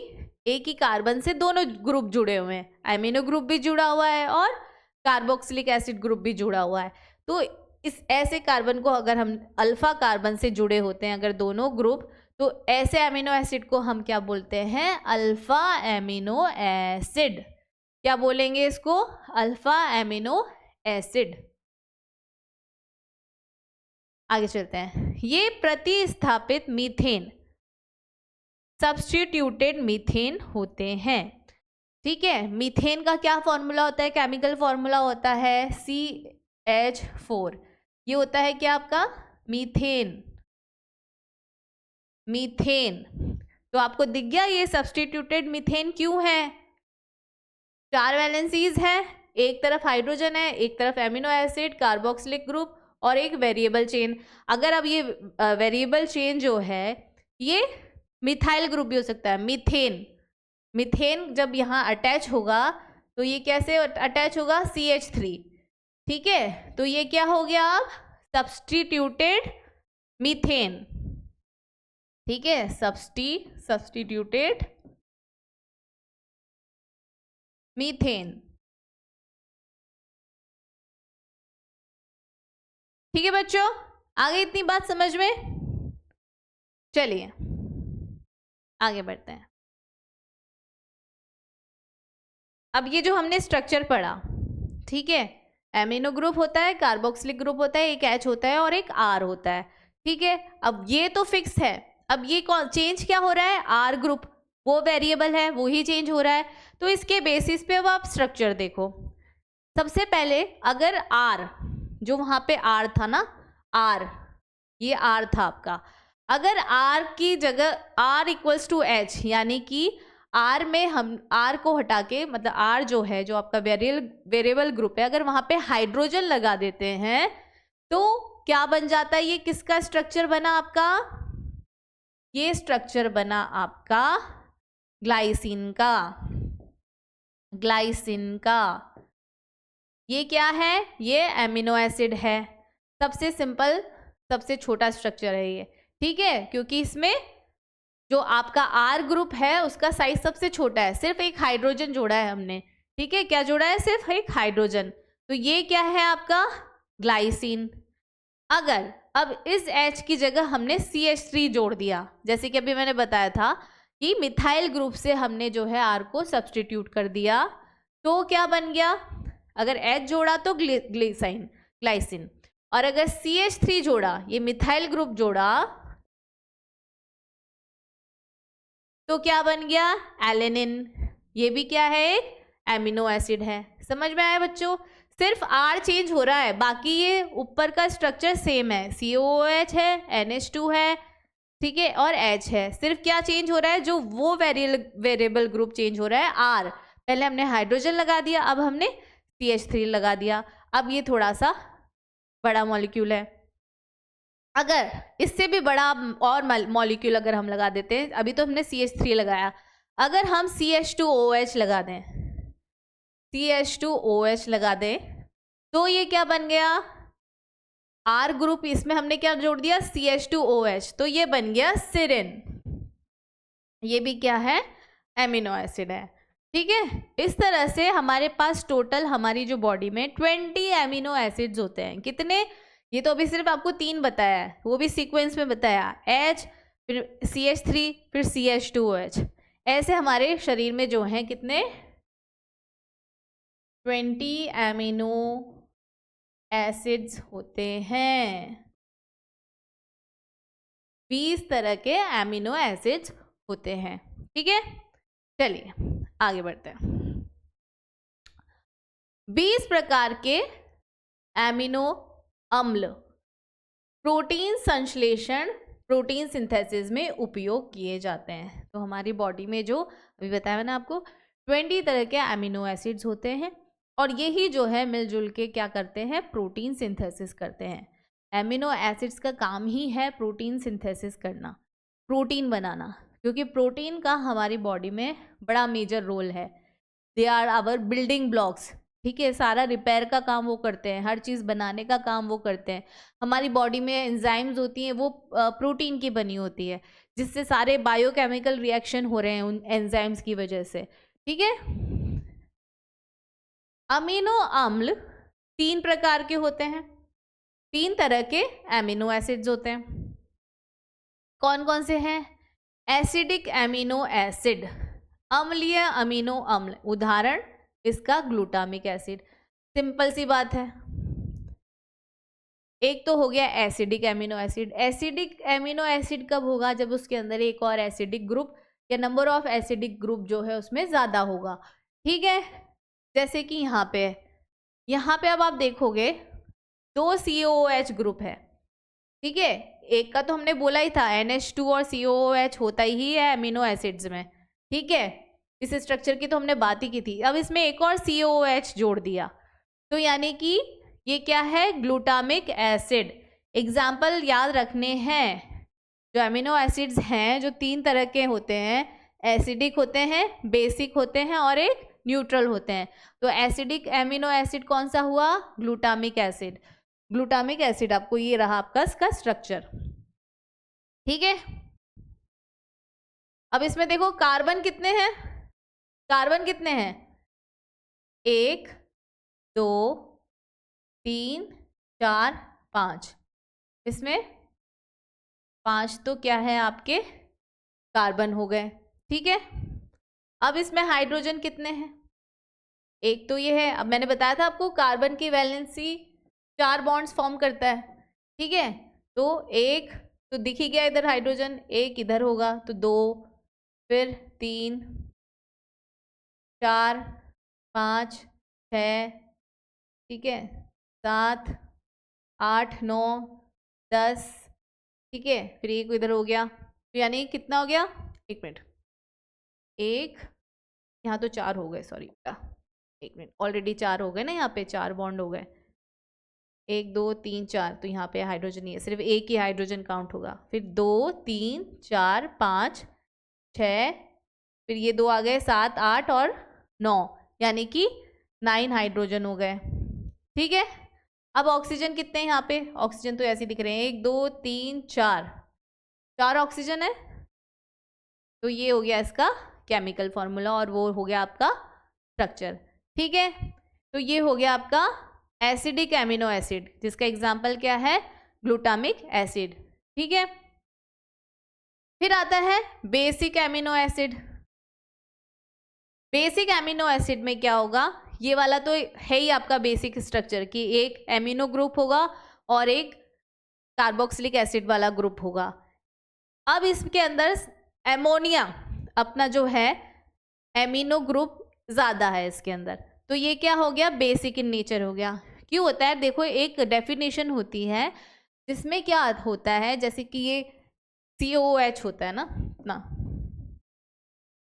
A: एक ही कार्बन से दोनों ग्रुप जुड़े हुए हैं, एमिनो ग्रुप भी जुड़ा हुआ है और कार्बोक्सिलिक एसिड ग्रुप भी जुड़ा हुआ है। तो इस ऐसे कार्बन को अगर हम अल्फा कार्बन से जुड़े होते हैं अगर दोनों ग्रुप, तो ऐसे एमिनो एसिड को हम क्या बोलते हैं, अल्फा एमिनो एसिड। क्या बोलेंगे इसको, अल्फा एमिनो एसिड। आगे चलते हैं, ये प्रतिस्थापित मीथेन, सब्स्टिट्यूटेड मीथेन होते हैं, ठीक है। मीथेन का क्या फॉर्मूला होता है, केमिकल फॉर्मूला होता है CH4, ये होता है क्या आपका मीथेन, मीथेन। तो आपको दिख गया ये सब्स्टिट्यूटेड मीथेन क्यों है, 4 वैलेंसीज है, एक तरफ हाइड्रोजन है, एक तरफ एमिनो एसिड, कार्बोक्सिलिक ग्रुप और एक वेरिएबल चेन। अगर अब ये वेरिएबल चेन जो है ये मिथाइल ग्रुप भी हो सकता है, मीथेन, मीथेन जब यहाँ अटैच होगा तो ये कैसे अटैच होगा, CH3, ठीक है। तो ये क्या हो गया अब, सब्स्टिट्यूटेड मीथेन, ठीक है, सब्स्टिट्यूटेड मीथेन, ठीक है बच्चों। आगे इतनी बात समझ में, चलिए आगे बढ़ते हैं। अब ये जो हमने स्ट्रक्चर पढ़ा, ठीक है, एमिनो ग्रुप होता है, कार्बोक्सिलिक ग्रुप होता है, एक H होता है और एक R होता है, ठीक है। अब ये तो फिक्स है, अब ये कौन चेंज क्या हो रहा है, R ग्रुप, वो वेरिएबल है, वो ही चेंज हो रहा है। तो इसके बेसिस पे अब आप स्ट्रक्चर देखो। सबसे पहले अगर R, जो वहाँ पे R था ना, R, ये R था आपका, अगर R की जगह R इक्वल्स टू H, यानी कि R में हम R को हटा के, मतलब R जो है जो आपका वेरिएबल ग्रुप है, अगर वहाँ पे हाइड्रोजन लगा देते हैं तो क्या बन जाता है, ये किसका स्ट्रक्चर बना आपका, ये स्ट्रक्चर बना आपका ग्लाइसिन का, ग्लाइसिन का। ये क्या है, ये एमिनो एसिड है, सबसे सिंपल सबसे छोटा स्ट्रक्चर है ये, ठीक है, क्योंकि इसमें जो आपका R ग्रुप है उसका साइज सबसे छोटा है, सिर्फ एक हाइड्रोजन जोड़ा है हमने, ठीक है, क्या जोड़ा है, सिर्फ एक हाइड्रोजन। तो ये क्या है आपका ग्लाइसिन। अगर अब इस H की जगह हमने CH3 जोड़ दिया, जैसे कि अभी मैंने बताया था कि मिथाइल ग्रुप से हमने जो है R को सब्स्टिट्यूट कर दिया, तो क्या बन गया, अगर H जोड़ा तो ग्लाइसिन, और अगर CH3 जोड़ा, ये मिथाइल ग्रुप जोड़ा, तो क्या बन गया, एलेनिन। ये भी क्या है, एमिनो एसिड है। समझ में आया बच्चों, सिर्फ R चेंज हो रहा है, बाकी ये ऊपर का स्ट्रक्चर सेम है, COOH है, NH2 है, ठीक है, और H है। सिर्फ क्या चेंज हो रहा है, जो वो वेरिएबल ग्रुप चेंज हो रहा है, R। पहले हमने हाइड्रोजन लगा दिया, अब हमने CH3 लगा दिया। अब ये थोड़ा सा बड़ा मॉलिक्यूल है। अगर इससे भी बड़ा और मॉलिक्यूल अगर हम लगा देते हैं, अभी तो हमने CH3 लगाया, अगर हम CH2OH लगा दें, CH2OH लगा दें, तो ये क्या बन गया, R ग्रुप, इसमें हमने क्या जोड़ दिया, CH2OH, तो ये बन गया सेरिन। ये भी क्या है, एमिनो एसिड है। ठीक है, इस तरह से हमारे पास टोटल हमारी जो बॉडी में 20 एमिनो एसिड्स होते हैं। कितने, ये तो अभी सिर्फ आपको 3 बताया है, वो भी सीक्वेंस में बताया, H, फिर CH3, फिर CH2OH। ऐसे हमारे शरीर में जो हैं कितने, 20 एमिनो एसिड्स होते हैं। 20 तरह के एमिनो एसिड्स होते हैं। ठीक है, चलिए आगे बढ़ते हैं। 20 प्रकार के एमिनो अम्ल प्रोटीन संश्लेषण, प्रोटीन सिंथेसिस में उपयोग किए जाते हैं। तो हमारी बॉडी में जो अभी बताया ना आपको, 20 तरह के एमिनो एसिड्स होते हैं, और यही जो है मिलजुल के क्या करते हैं, प्रोटीन सिंथेसिस करते हैं। एमिनो एसिड्स का काम ही है प्रोटीन सिंथेसिस करना, प्रोटीन बनाना, क्योंकि प्रोटीन का हमारी बॉडी में बड़ा मेजर रोल है। They are our building blocks. ठीक है, सारा रिपेयर का काम वो करते हैं, हर चीज़ बनाने का काम वो करते हैं। हमारी बॉडी में एंजाइम्स होती हैं, वो प्रोटीन की बनी होती है, जिससे सारे बायोकेमिकल रिएक्शन हो रहे हैं उन एंजाइम्स की वजह से। ठीक है, अमीनो अम्ल 3 प्रकार के होते हैं, 3 तरह के एमिनो एसिड्स होते हैं। कौन कौन से हैं, एसिडिक एमिनो एसिड, अम्लीय अमीनो अम्ल, उदाहरण इसका ग्लूटामिक एसिड। सिंपल सी बात है। एक तो हो गया acidic amino acid. Acidic amino acid कब होगा, जब उसके अंदर एक और एसिडिक ग्रुप या नंबर ऑफ एसिडिक ग्रुप जो है उसमें ज़्यादा होगा। ठीक है, जैसे कि यहाँ पे अब आप देखोगे 2 COOH ग्रुप है। ठीक है, एक का तो हमने बोला ही था, NH2 और COOH होता ही है एमिनो एसिड्स में। ठीक है, इस स्ट्रक्चर की तो हमने बात ही की थी। अब इसमें एक और COOH जोड़ दिया, तो यानी कि ये क्या है, ग्लूटामिक एसिड। एग्जाम्पल याद रखने हैं, जो एमिनो एसिड्स हैं जो 3 तरह के होते हैं, एसिडिक होते हैं, बेसिक होते हैं और एक न्यूट्रल होते हैं। तो एसिडिक एमिनो एसिड कौन सा हुआ, ग्लूटामिक एसिड। ग्लूटामिक एसिड आपको ये रहा आपका इसका स्ट्रक्चर। ठीक है, अब इसमें देखो कार्बन कितने हैं, कार्बन कितने हैं, 1 2 3 4 5, इसमें 5 तो क्या है आपके कार्बन हो गए। ठीक है, अब इसमें हाइड्रोजन कितने हैं, एक तो ये है। अब मैंने बताया था आपको कार्बन की वैलेंसी 4 बॉन्ड्स फॉर्म करता है। ठीक है, तो एक तो दिख ही गया इधर हाइड्रोजन, एक इधर होगा तो 2, फिर 3 4 5 6, ठीक है, 7 8 9 10, ठीक है, फिर एक इधर हो गया, तो यानी कितना हो गया, 1 मिनट, एक यहाँ तो 4 हो गए, सॉरी 1 मिनट, ऑलरेडी 4 हो गए ना, यहाँ पे 4 बॉन्ड हो गए, 1 2 3 4, तो यहाँ पे हाइड्रोजन नहीं है, सिर्फ एक ही हाइड्रोजन काउंट होगा। फिर 2 3 4 5 6, फिर ये 2 आ गए, 7 8 और 9, यानी कि 9 हाइड्रोजन हो गए। ठीक है, अब ऑक्सीजन कितने हैं यहाँ पे, ऑक्सीजन तो ऐसे दिख रहे हैं, 1 2 3 4 ऑक्सीजन है। तो ये हो गया इसका केमिकल फॉर्मूला और वो हो गया आपका स्ट्रक्चर। ठीक है, तो ये हो गया आपका एसिडिक एमिनो एसिड, जिसका एग्जाम्पल क्या है, ग्लूटामिक एसिड। ठीक है, फिर आता है basic amino acid. Basic amino acid में क्या होगा, ये वाला तो है ही आपका बेसिक स्ट्रक्चर कि एक एमिनो ग्रुप होगा और एक कार्बोक्सिलिक एसिड वाला ग्रुप होगा। अब इसके अंदर एमोनिया अपना जो है एमिनो ग्रुप ज़्यादा है इसके अंदर, तो ये क्या हो गया, बेसिक इन नेचर हो गया। क्यों होता है, देखो एक डेफिनेशन होती है जिसमें क्या होता है, जैसे कि ये COOH होता है ना,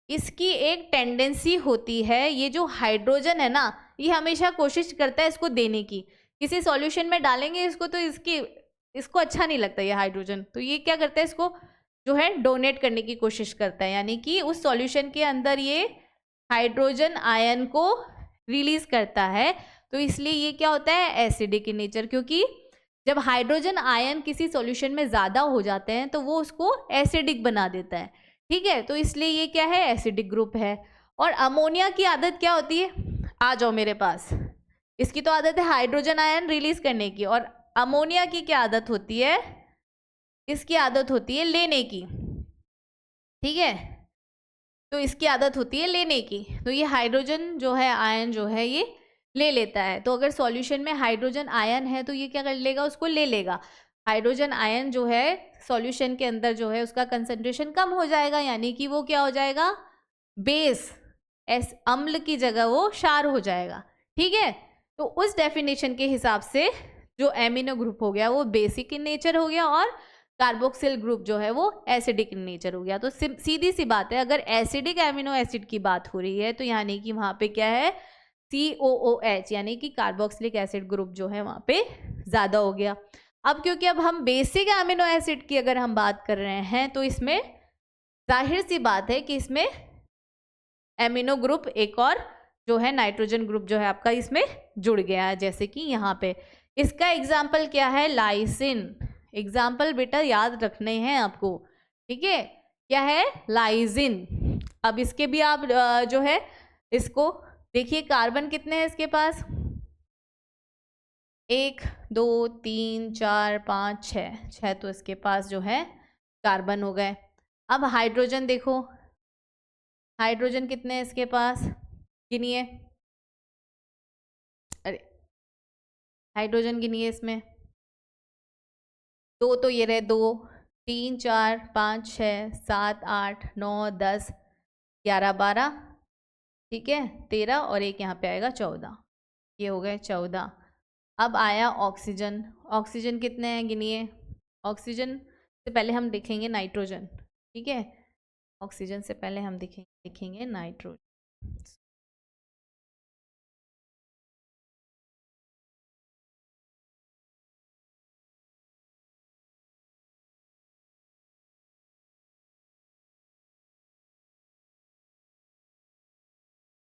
A: इसकी एक टेंडेंसी होती है, ये जो हाइड्रोजन है ना, ये हमेशा कोशिश करता है इसको देने की, किसी सॉल्यूशन में डालेंगे इसको तो इसको अच्छा नहीं लगता ये हाइड्रोजन, तो ये क्या करता है, इसको जो है डोनेट करने की कोशिश करता है, यानी कि उस सॉल्यूशन के अंदर ये हाइड्रोजन आयन को रिलीज करता है। तो इसलिए ये क्या होता है, एसिडिक इन नेचर, क्योंकि जब हाइड्रोजन आयन किसी सॉल्यूशन में ज़्यादा हो जाते हैं तो वो उसको एसिडिक बना देता है, ठीक है। तो इसलिए ये क्या है, एसिडिक ग्रुप है। और अमोनिया की आदत क्या होती है, आ जाओ मेरे पास, इसकी तो आदत है हाइड्रोजन आयन रिलीज करने की, और अमोनिया की क्या आदत होती है, इसकी आदत होती है लेने की, ठीक है। तो इसकी आदत होती है लेने की, तो ये हाइड्रोजन जो है आयन जो है ये ले लेता है। तो अगर सॉल्यूशन में हाइड्रोजन आयन है तो ये क्या कर लेगा, उसको ले लेगा। हाइड्रोजन आयन जो है सॉल्यूशन के अंदर जो है उसका कंसंट्रेशन कम हो जाएगा, यानी कि वो क्या हो जाएगा, बेस, अम्ल की जगह वो क्षार हो जाएगा, ठीक है। तो उस डेफिनेशन के हिसाब से जो एमिनो ग्रुप हो गया वो बेसिक इन नेचर हो गया, और कार्बोक्सिल ग्रुप जो है वो एसिडिक इन नेचर हो गया। तो सीधी सी बात है, अगर एसिडिक एमिनो एसिड की बात हो रही है तो यानी कि वहाँ पे क्या है, COOH, यानी कि कार्बोक्सिलिक एसिड ग्रुप जो है वहाँ पे ज़्यादा हो गया। अब क्योंकि अब हम बेसिक एमिनो एसिड की अगर हम बात कर रहे हैं तो इसमें जाहिर सी बात है कि इसमें एमिनो ग्रुप एक और जो है नाइट्रोजन ग्रुप जो है आपका इसमें जुड़ गया है, जैसे कि यहाँ पे इसका एग्जाम्पल क्या है, लाइसिन। एग्जाम्पल बेटा याद रखने हैं आपको, ठीक है, क्या है, लाइसिन। अब इसके भी आप जो है इसको देखिए, कार्बन कितने हैं इसके पास, 1 2 3 4 5 6 तो इसके पास जो है कार्बन हो गए। अब हाइड्रोजन देखो, हाइड्रोजन कितने हैं इसके पास, गिनिए, अरे हाइड्रोजन गिनिए, इसमें 2 तो ये रहे, 2 3 4 5 6 7 8 9 10 11 12, ठीक है, 13 और एक यहाँ पे आएगा 14, ये हो गए 14। अब आया ऑक्सीजन, ऑक्सीजन कितने हैं गिनिए, ऑक्सीजन से पहले हम देखेंगे नाइट्रोजन, ठीक है, ऑक्सीजन से पहले हम देखेंगे नाइट्रोजन।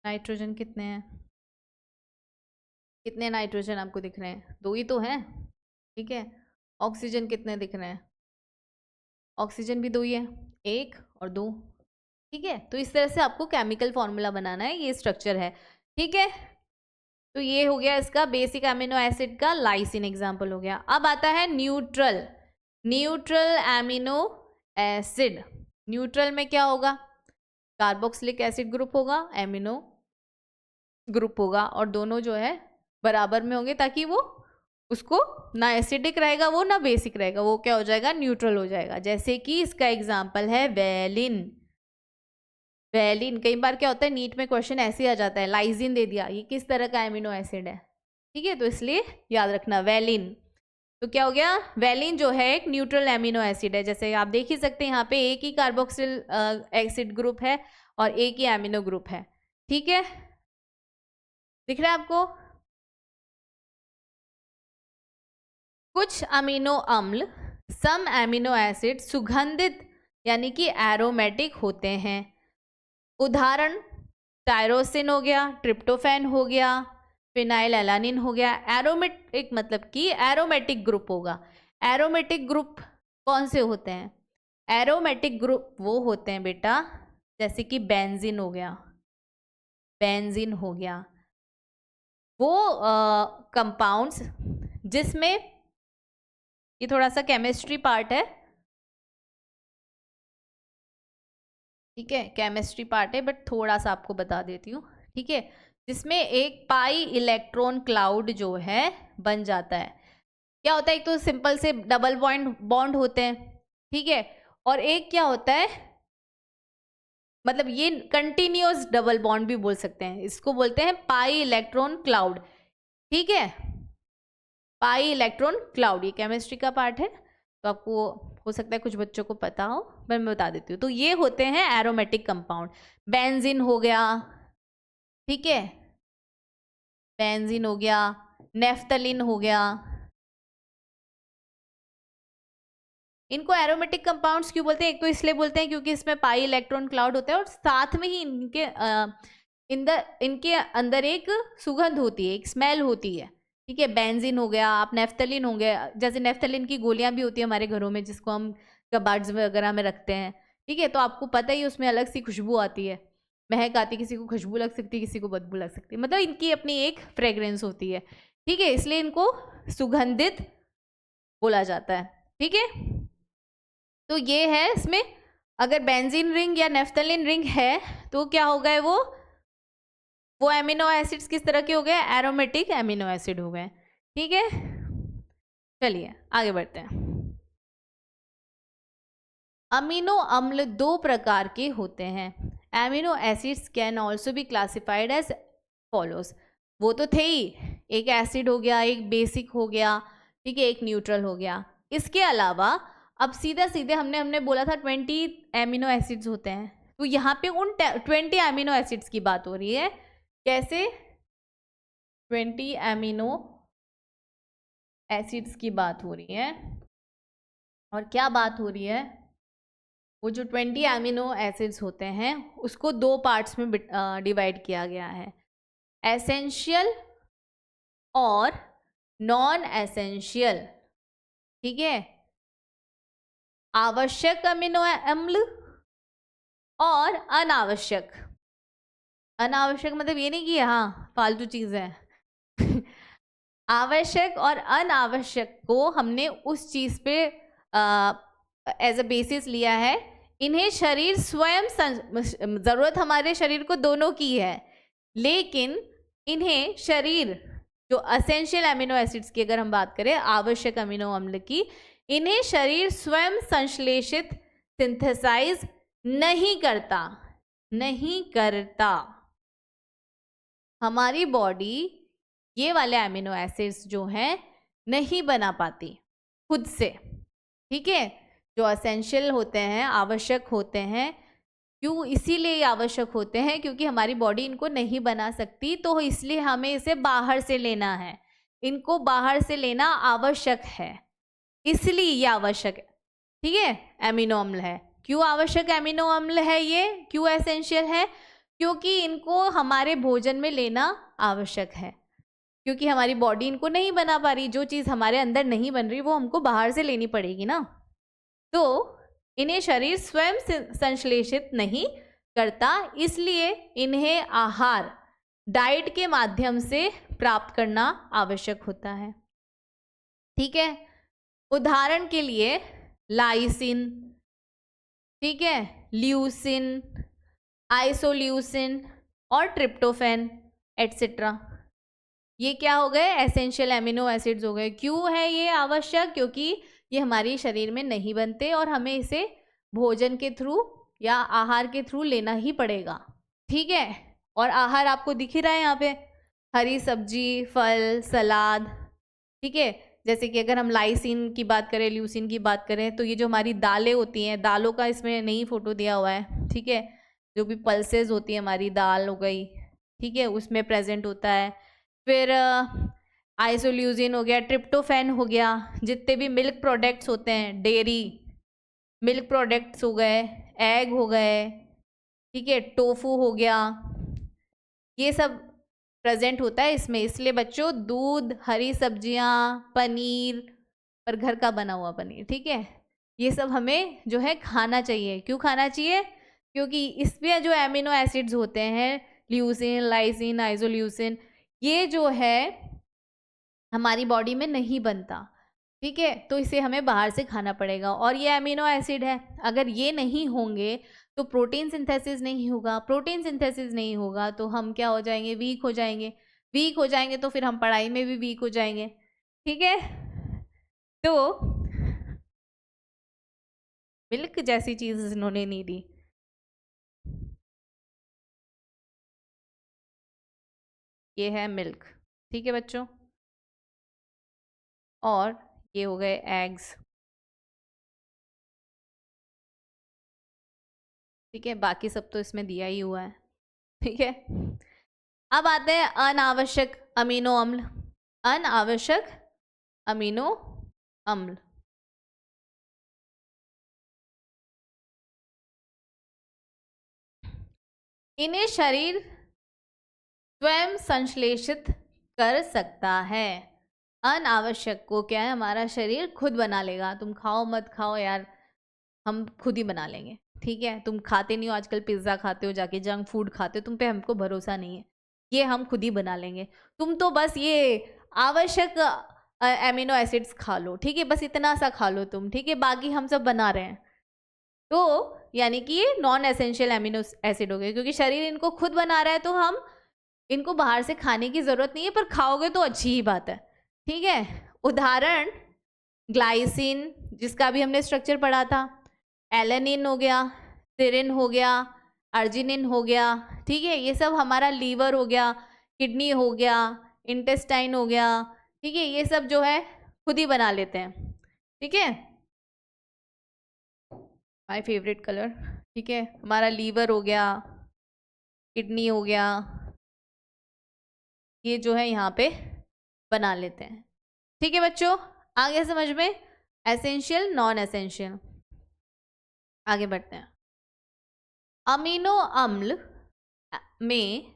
A: नाइट्रोजन कितने हैं, कितने नाइट्रोजन आपको दिख रहे हैं, 2 ही तो हैं, ठीक है। ऑक्सीजन कितने दिख रहे हैं, ऑक्सीजन भी 2 ही है, 1 और 2, ठीक है। तो इस तरह से आपको केमिकल फॉर्मूला बनाना है, ये स्ट्रक्चर है, ठीक है। तो ये हो गया इसका बेसिक एमिनो एसिड का लाइसिन एग्जाम्पल हो गया। अब आता है neutral, neutral amino acid. Neutral में क्या होगा, कार्बोक्सिलिक एसिड ग्रुप होगा, एमिनो ग्रुप होगा, और दोनों जो है बराबर में होंगे, ताकि वो उसको ना एसिडिक रहेगा वो, ना बेसिक रहेगा, वो क्या हो जाएगा, न्यूट्रल हो जाएगा। जैसे कि इसका एग्जाम्पल है वेलिन। वेलिन, कई बार क्या होता है नीट में क्वेश्चन ऐसे आ जाता है, लाइसिन दे दिया, ये किस तरह का एमिनो एसिड है, ठीक है, तो इसलिए याद रखना वेलिन। तो क्या हो गया, वेलिन जो है एक न्यूट्रल एमिनो एसिड है, जैसे आप देख ही सकते हैं यहाँ पे एक ही कार्बोक्सिल एसिड ग्रुप है और एक ही एमिनो ग्रुप है, ठीक है, दिख रहा है आपको। कुछ अमीनो अम्ल, सम एमिनो एसिड सुगंधित यानी कि एरोमेटिक होते हैं, उदाहरण टायरोसिन हो गया, ट्रिप्टोफैन हो गया, फिनाइल एलानिन हो गया। एरोमेटिक मतलब कि एरोमेटिक ग्रुप होगा। एरोमेटिक ग्रुप कौन से होते हैं, एरोमेटिक ग्रुप वो होते हैं बेटा जैसे कि बेंजीन हो गया, बेंजीन हो गया, वो कंपाउंड्स जिसमें, ये थोड़ा सा केमिस्ट्री पार्ट है, ठीक है, केमिस्ट्री पार्ट है बट थोड़ा सा आपको बता देती हूँ, ठीक है, जिसमें एक पाई इलेक्ट्रॉन क्लाउड जो है बन जाता है। क्या होता है, एक तो सिंपल से डबल बॉन्ड होते हैं, ठीक है, और एक क्या होता है, मतलब ये कंटिन्यूअस डबल बॉन्ड भी बोल सकते हैं, इसको बोलते हैं पाई इलेक्ट्रॉन क्लाउड, ठीक है, पाई इलेक्ट्रॉन क्लाउड, ये केमिस्ट्री का पार्ट है, तो आपको हो सकता है कुछ बच्चों को पता हो, पर मैं बता देती हूँ। तो ये होते हैं एरोमेटिक कंपाउंड, बेंजीन हो गया, ठीक है, बेंजीन हो गया, नेफ्थलीन हो गया। इनको एरोमेटिक कंपाउंड्स क्यों बोलते हैं? एक तो इसलिए बोलते हैं क्योंकि इसमें पाई इलेक्ट्रॉन क्लाउड होता है और साथ में ही इनके अंदर एक सुगंध होती है, एक स्मेल होती है। ठीक है, बेंजीन हो गया, आप नेफ्थलीन हो गया, जैसे नेफ्थलीन की गोलियां भी होती है हमारे घरों में जिसको हम कबार्ड्स वगैरह में रखते हैं। ठीक है, तो आपको पता ही उसमें अलग सी खुशबू आती है, महक आती है, किसी को खुशबू लग सकती है, किसी को बदबू लग सकती है, मतलब इनकी अपनी एक फ्रेग्रेंस होती है। ठीक है, इसलिए इनको सुगंधित बोला जाता है। ठीक है, तो ये है इसमें, अगर बेंजीन रिंग या नेफ्थलीन रिंग है तो क्या हो गए वो एमिनो एसिड्स किस तरह के हो गए? एरोमेटिक एमिनो एसिड हो गए। ठीक है, चलिए आगे बढ़ते हैं। अमीनो अम्ल दो प्रकार के होते हैं। Amino acids can also be classified as follows. वो तो थे ही, एक एसिड हो गया, एक बेसिक हो गया, ठीक है, एक न्यूट्रल हो गया। इसके अलावा अब सीधा सीधे हमने बोला था 20 एमिनो एसिड्स होते हैं, तो यहाँ पे उन 20 एमिनो एसिड्स की बात हो रही है। कैसे? 20 एमिनो एसिड्स की बात हो रही है। और क्या बात हो रही है? वो जो 20 एमिनो एसिड्स होते हैं उसको दो पार्ट्स में डिवाइड किया गया है, एसेंशियल और नॉन एसेंशियल। ठीक है, आवश्यक अमीनो अम्ल और अनावश्यक। अनावश्यक मतलब ये नहीं कि हाँ फालतू चीज है आवश्यक और अनावश्यक को हमने उस चीज पे एज अ बेसिस लिया है। इन्हें शरीर स्वयं, जरूरत हमारे शरीर को दोनों की है, लेकिन इन्हें शरीर जो असेंशियल अमीनो एसिड्स की अगर हम बात करें, आवश्यक अमीनो अम्ल की, इन्हें शरीर स्वयं संश्लेषित, सिंथेसाइज नहीं करता। हमारी बॉडी ये वाले अमीनो एसिड्स जो हैं नहीं बना पाती खुद से। ठीक है, जो असेंशियल होते हैं, आवश्यक होते हैं, क्यों? इसीलिए आवश्यक होते हैं क्योंकि हमारी बॉडी इनको नहीं बना सकती, तो इसलिए हमें इसे बाहर से लेना है, इनको बाहर से लेना आवश्यक है, इसलिए ये आवश्यक है। ठीक है, एमिनो अम्ल है। क्यों आवश्यक एमिनो अम्ल है ये, क्यों एसेंशियल है? क्योंकि इनको हमारे भोजन में लेना आवश्यक है, क्योंकि हमारी बॉडी इनको नहीं बना पा रही, जो चीज़ हमारे अंदर नहीं बन रही वो हमको बाहर से लेनी पड़ेगी ना, तो इन्हें शरीर स्वयं संश्लेषित नहीं करता, इसलिए इन्हें आहार, डाइट के माध्यम से प्राप्त करना आवश्यक होता है। ठीक है, उदाहरण के लिए लाइसिन, ठीक है, ल्यूसिन, आइसोल्यूसिन और ट्रिप्टोफैन एटसेट्रा, ये क्या हो गए? एसेंशियल एमिनो एसिड्स हो गए। क्यों है ये आवश्यक? क्योंकि ये हमारे शरीर में नहीं बनते और हमें इसे भोजन के थ्रू या आहार के थ्रू लेना ही पड़ेगा। ठीक है, और आहार आपको दिख ही रहा है यहाँ पे, हरी सब्जी, फल, सलाद। ठीक है, जैसे कि अगर हम लाइसिन की बात करें, ल्यूसिन की बात करें, तो ये जो हमारी दालें होती हैं, दालों का इसमें नहीं फोटो दिया हुआ है। ठीक है, जो भी पल्सेस होती है, हमारी दाल हो गई, ठीक है, उसमें प्रेजेंट होता है। फिर आइसोल्यूसिन हो गया, ट्रिप्टोफैन हो गया, जितने भी मिल्क प्रोडक्ट्स होते हैं, डेयरी मिल्क प्रोडक्ट्स हो गए, एग हो गए, ठीक है, टोफू हो गया, ये सब प्रेजेंट होता है इसमें। इसलिए बच्चों दूध, हरी सब्जियां, पनीर, पर घर का बना हुआ पनीर, ठीक है, ये सब हमें जो है खाना चाहिए। क्यों खाना चाहिए? क्योंकि इसमें जो एमिनो एसिड्स होते हैं, ल्यूसिन, लाइसिन, आइसोल्यूसिन, ये जो है हमारी बॉडी में नहीं बनता। ठीक है, तो इसे हमें बाहर से खाना पड़ेगा, और ये अमीनो एसिड है, अगर ये नहीं होंगे तो प्रोटीन सिंथेसिस नहीं होगा, प्रोटीन सिंथेसिस नहीं होगा तो हम क्या हो जाएंगे? वीक हो जाएंगे, वीक हो जाएंगे तो फिर हम पढ़ाई में भी वीक हो जाएंगे। ठीक है, तो मिल्क जैसी चीज इन्होंने नहीं दी। ये है मिल्क, ठीक है बच्चों, और ये हो गए एग्स। ठीक है, बाकी सब तो इसमें दिया ही हुआ है। ठीक है, अब आते हैं अनावश्यक अमीनो अम्ल। अनावश्यक अमीनो अम्ल। इन्हें शरीर स्वयं संश्लेषित कर सकता है। अनावश्यक को क्या है, हमारा शरीर खुद बना लेगा। तुम खाओ मत खाओ यार, हम खुद ही बना लेंगे। ठीक है, तुम खाते नहीं हो आजकल, पिज्ज़ा खाते हो जाके, जंक फूड खाते हो, तुम पे हमको भरोसा नहीं है, ये हम खुद ही बना लेंगे। तुम तो बस ये आवश्यक एमिनो एसिड्स खा लो, ठीक है, बस इतना सा खा लो तुम, ठीक है, बाकी हम सब बना रहे हैं। तो यानी कि ये नॉन एसेंशियल एमिनो एसिड हो गए, क्योंकि शरीर इनको खुद बना रहा है, तो हम इनको बाहर से खाने की ज़रूरत नहीं है, पर खाओगे तो अच्छी ही बात है। ठीक है, उदाहरण ग्लाइसिन, जिसका भी हमने स्ट्रक्चर पढ़ा था, एलेनिन हो गया, सेरिन हो गया, अर्जिनिन हो गया। ठीक है, ये सब हमारा लीवर हो गया, किडनी हो गया, इंटेस्टाइन हो गया। ठीक है, ये सब जो है खुद ही बना लेते हैं। ठीक है, माय फेवरेट कलर। ठीक है, हमारा लीवर हो गया, किडनी हो गया, ये जो है यहाँ पे बना लेते हैं। ठीक है बच्चों, आगे समझ में, एसेंशियल नॉन एसेंशियल। आगे बढ़ते हैं। अमीनो अम्ल में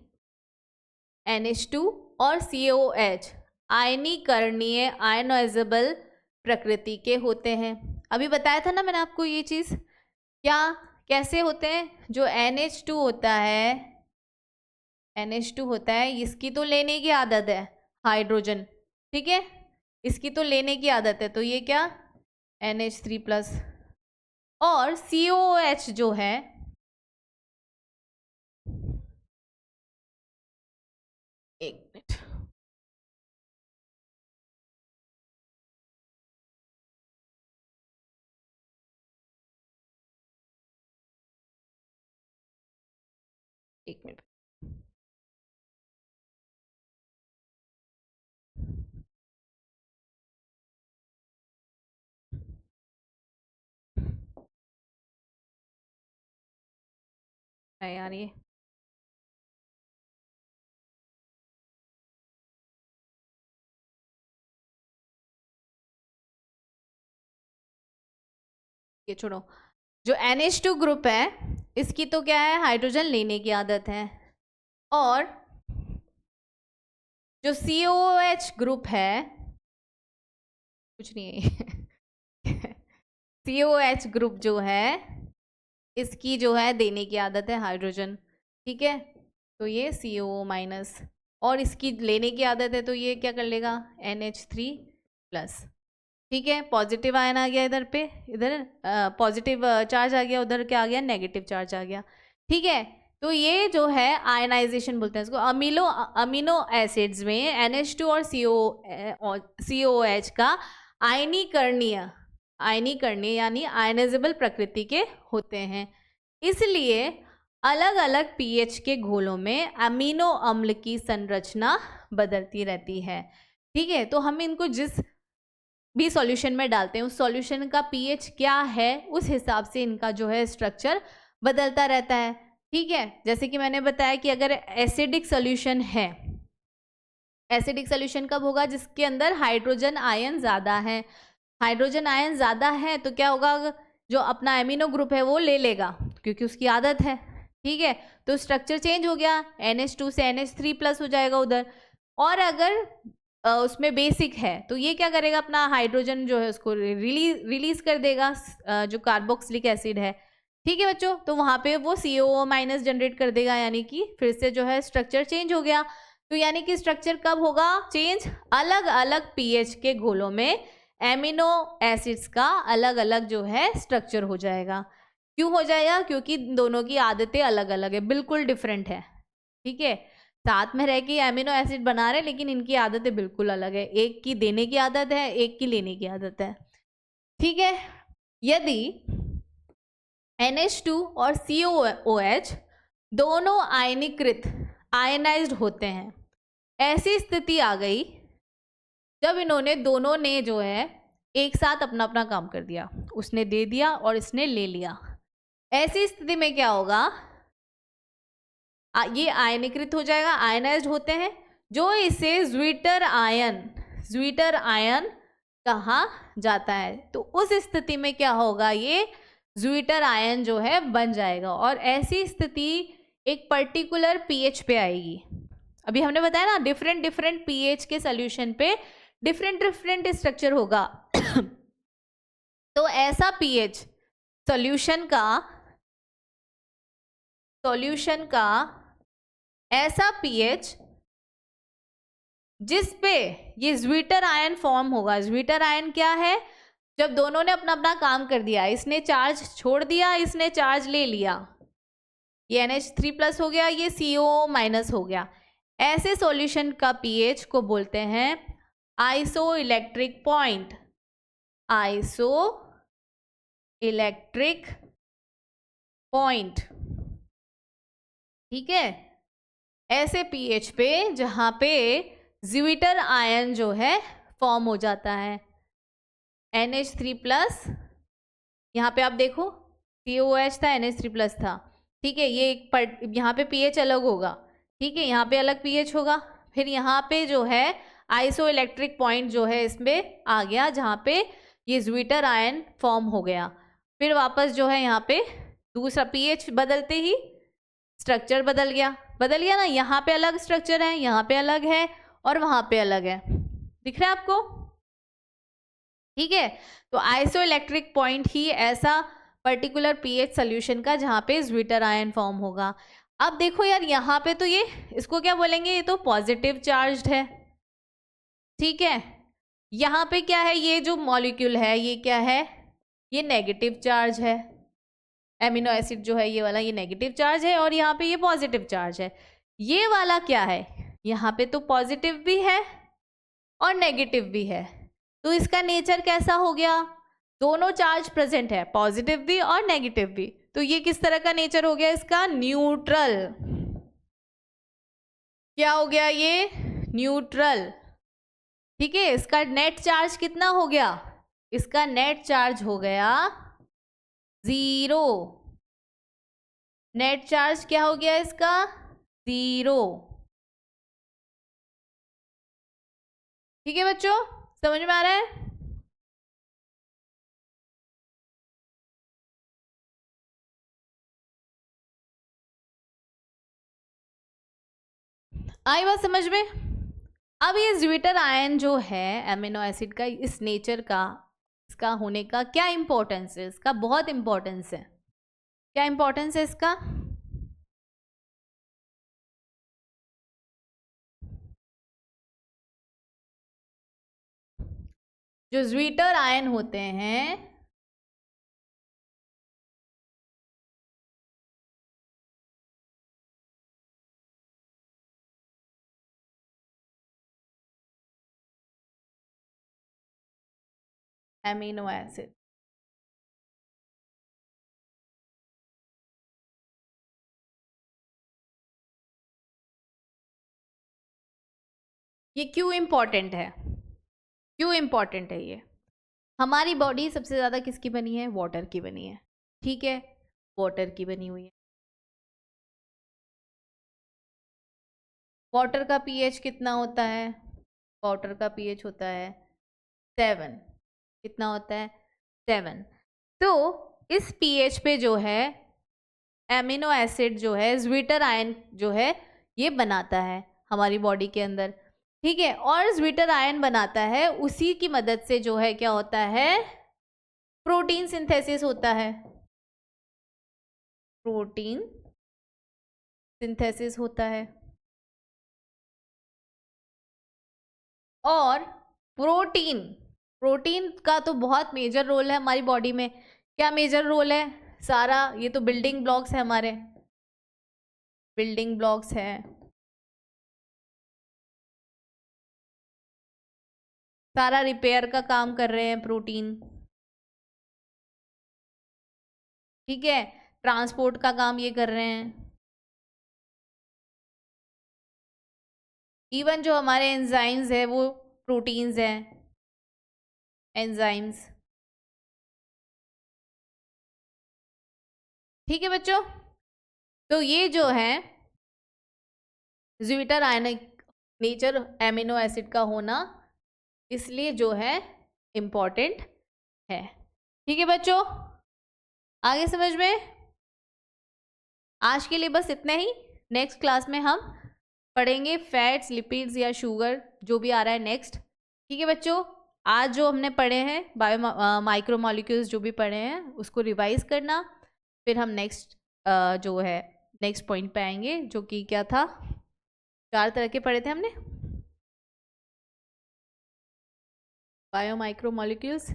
A: NH2 और COH आयनीकरणीय आयनोइजेबल प्रकृति के होते हैं। अभी बताया था ना मैंने आपको ये चीज़, क्या कैसे होते हैं। जो NH2 होता है, NH2 होता है, इसकी तो लेने की आदत है हाइड्रोजन, ठीक है, इसकी तो लेने की आदत है, तो ये क्या NH3+। और COH जो है, एक मिनट, एक मिनट, है यार ये छोड़ो। जो NH2 ग्रुप है, इसकी तो क्या है, हाइड्रोजन लेने की आदत है। और जो COH ग्रुप है, कुछ नहीं है COH ग्रुप जो है, इसकी जो है देने की आदत है हाइड्रोजन। ठीक है, तो ये CO-, और इसकी लेने की आदत है, तो ये क्या कर लेगा, NH3+। ठीक है, पॉजिटिव आयन आ गया इधर पे, इधर पॉजिटिव चार्ज आ गया, उधर क्या आ गया, नेगेटिव चार्ज आ गया। ठीक है, तो ये जो है आयनाइजेशन बोलते हैं इसको। अमीनो एसिड्स में NH2 और COH का आयनीकरणीय यानी आयनाइजेबल प्रकृति के होते हैं। इसलिए अलग अलग pH के घोलों में अमीनो अम्ल की संरचना बदलती रहती है। ठीक है, तो हम इनको जिस भी सॉल्यूशन में डालते हैं, उस सॉल्यूशन का pH क्या है, उस हिसाब से इनका जो है स्ट्रक्चर बदलता रहता है। ठीक है, जैसे कि मैंने बताया कि अगर एसिडिक सॉल्यूशन है, एसिडिक सॉल्यूशन कब होगा, जिसके अंदर हाइड्रोजन आयन ज़्यादा है। हाइड्रोजन आयन ज़्यादा है तो क्या होगा, जो अपना एमिनो ग्रुप है वो ले लेगा, क्योंकि उसकी आदत है। ठीक है, तो स्ट्रक्चर चेंज हो गया, NH2 से NH3+ हो जाएगा उधर। और अगर उसमें बेसिक है, तो ये क्या करेगा, अपना हाइड्रोजन जो है उसको रिलीज कर देगा, जो कार्बोक्सिलिक एसिड है। ठीक है बच्चों, तो वहाँ पे वो CO- जनरेट कर देगा, यानी कि फिर से जो है स्ट्रक्चर चेंज हो गया। तो यानी कि स्ट्रक्चर कब होगा चेंज, अलग अलग pH के घोलों में एमिनो एसिड्स का अलग अलग जो है स्ट्रक्चर हो जाएगा। क्यों हो जाएगा, क्योंकि दोनों की आदतें अलग अलग है, बिल्कुल डिफरेंट है। ठीक है, साथ में रह के एमिनो एसिड बना रहे, लेकिन इनकी आदतें बिल्कुल अलग है, एक की देने की आदत है, एक की लेने की आदत है। ठीक है, यदि NH2 और COOH दोनों आयनाइज्ड होते हैं, ऐसी स्थिति आ गई जब इन्होंने दोनों ने जो है एक साथ अपना अपना काम कर दिया, उसने दे दिया और इसने ले लिया। ऐसी स्थिति में क्या होगा, ये आयनीकृत हो जाएगा, आयनाइज्ड होते हैं। जो इसे ज्वीटर आयन कहा जाता है। तो उस स्थिति में क्या होगा, ये ज्वीटर आयन जो है बन जाएगा, और ऐसी स्थिति एक पर्टिकुलर पीएच पे आएगी। अभी हमने बताया ना, डिफरेंट डिफरेंट पीएच के सोल्यूशन पे डिफरेंट डिफरेंट स्ट्रक्चर होगा। तो ऐसा पीएच सॉल्यूशन का ऐसा पीएच जिस पे ये ज्वीटर आयन फॉर्म होगा। ज्वीटर आयन क्या है, जब दोनों ने अपना अपना काम कर दिया, इसने चार्ज छोड़ दिया, इसने चार्ज ले लिया, ये NH3+ हो गया, ये CO- हो गया। ऐसे सॉल्यूशन का पीएच को बोलते हैं आइसोइलेक्ट्रिक पॉइंट। आइसोइलेक्ट्रिक पॉइंट, ठीक है। ऐसे पीएच पे जहां पे ज्वीटर आयन जो है फॉर्म हो जाता है। NH3+, यहाँ पे आप देखो COH था, NH3+ था, ठीक है। ये एक यहाँ पे पीएच अलग होगा, ठीक है, यहाँ पे अलग पीएच होगा। फिर यहाँ पे जो है आइसोइलेक्ट्रिक पॉइंट जो है इसमें आ गया, जहाँ पे ये ज्वीटर आयन फॉर्म हो गया। फिर वापस जो है यहाँ पे दूसरा पीएच बदलते ही स्ट्रक्चर बदल गया ना। यहाँ पे अलग स्ट्रक्चर है, यहाँ पे अलग है, और वहाँ पे अलग है। दिख रहा है आपको, ठीक है। तो आइसोइलेक्ट्रिक पॉइंट ही ऐसा पर्टिकुलर पीएच सोल्यूशन का जहाँ पे ज्वीटर आयन फॉर्म होगा। अब देखो यार, यहाँ पे तो ये इसको क्या बोलेंगे, ये तो पॉजिटिव चार्ज्ड है, ठीक है। यहाँ पे क्या है, ये जो मॉलिक्यूल है ये क्या है, ये नेगेटिव चार्ज है। एमिनो एसिड जो है ये वाला, ये नेगेटिव चार्ज है, और यहाँ पे ये पॉजिटिव चार्ज है। ये वाला क्या है, यहाँ पे तो पॉजिटिव भी है और नेगेटिव भी है। तो इसका नेचर कैसा हो गया, दोनों चार्ज प्रेजेंट है, पॉजिटिव भी और नेगेटिव भी। तो ये किस तरह का नेचर हो गया इसका, न्यूट्रल। क्या हो गया ये, न्यूट्रल, ठीक है। इसका नेट चार्ज कितना हो गया, इसका नेट चार्ज हो गया 0। नेट चार्ज क्या हो गया इसका, 0, ठीक है बच्चों, समझ में आ रहा है। आई बात समझ में। अब ये ज्वीटर आयन जो है एमिनो एसिड का, इस नेचर का, इसका होने का क्या इंपॉर्टेंस है, इसका बहुत इंपॉर्टेंस है। क्या इंपॉर्टेंस है इसका, जो ज्वीटर आयन होते हैं एमिनो एसिड, ये क्यों इंपॉर्टेंट है, क्यों इंपॉर्टेंट है ये। हमारी बॉडी सबसे ज़्यादा किसकी बनी है, वाटर की बनी है, ठीक है, वाटर की बनी हुई है। वाटर का पीएच कितना होता है, वाटर का पीएच होता है 7। कितना होता है, 7। तो इस पीएच पे जो है एमिनो एसिड जो है, ज्वीटर आयन जो है ये बनाता है हमारी बॉडी के अंदर, ठीक है। और ज्वीटर आयन बनाता है, उसी की मदद से जो है क्या होता है, प्रोटीन सिंथेसिस होता है, प्रोटीन सिंथेसिस होता है। और प्रोटीन, प्रोटीन का तो बहुत मेजर रोल है हमारी बॉडी में। क्या मेजर रोल है, सारा ये तो बिल्डिंग ब्लॉक्स है हमारे, बिल्डिंग ब्लॉक्स है, सारा रिपेयर का काम कर रहे हैं प्रोटीन, ठीक है, ट्रांसपोर्ट का काम ये कर रहे हैं। इवन जो हमारे एंजाइम्स है वो प्रोटीन्स हैं, एंजाइम्स, ठीक है बच्चों। तो ये जो है ज्वीटर आयनिक नेचर एमिनो एसिड का होना इसलिए जो है इम्पॉर्टेंट है। ठीक है बच्चों, आगे समझ में? आज के लिए बस इतना ही। नेक्स्ट क्लास में हम पढ़ेंगे फैट्स, लिपिड्स या शुगर, जो भी आ रहा है नेक्स्ट। ठीक है बच्चों, आज जो हमने पढ़े हैं माइक्रो मॉलिक्यूल्स जो भी पढ़े हैं उसको रिवाइज करना, फिर हम नेक्स्ट जो है नेक्स्ट पॉइंट पे आएंगे, जो कि क्या था, 4 तरह के पढ़े थे हमने, बायो माइक्रो मॉलिक्यूल्स,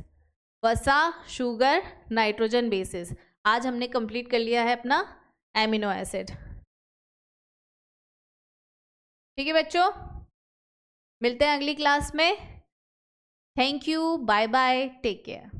A: वसा, शुगर, नाइट्रोजन बेसिस। आज हमने कंप्लीट कर लिया है अपना एमिनो एसिड। ठीक है बच्चों, मिलते हैं अगली क्लास में। Thank you, bye bye, take care.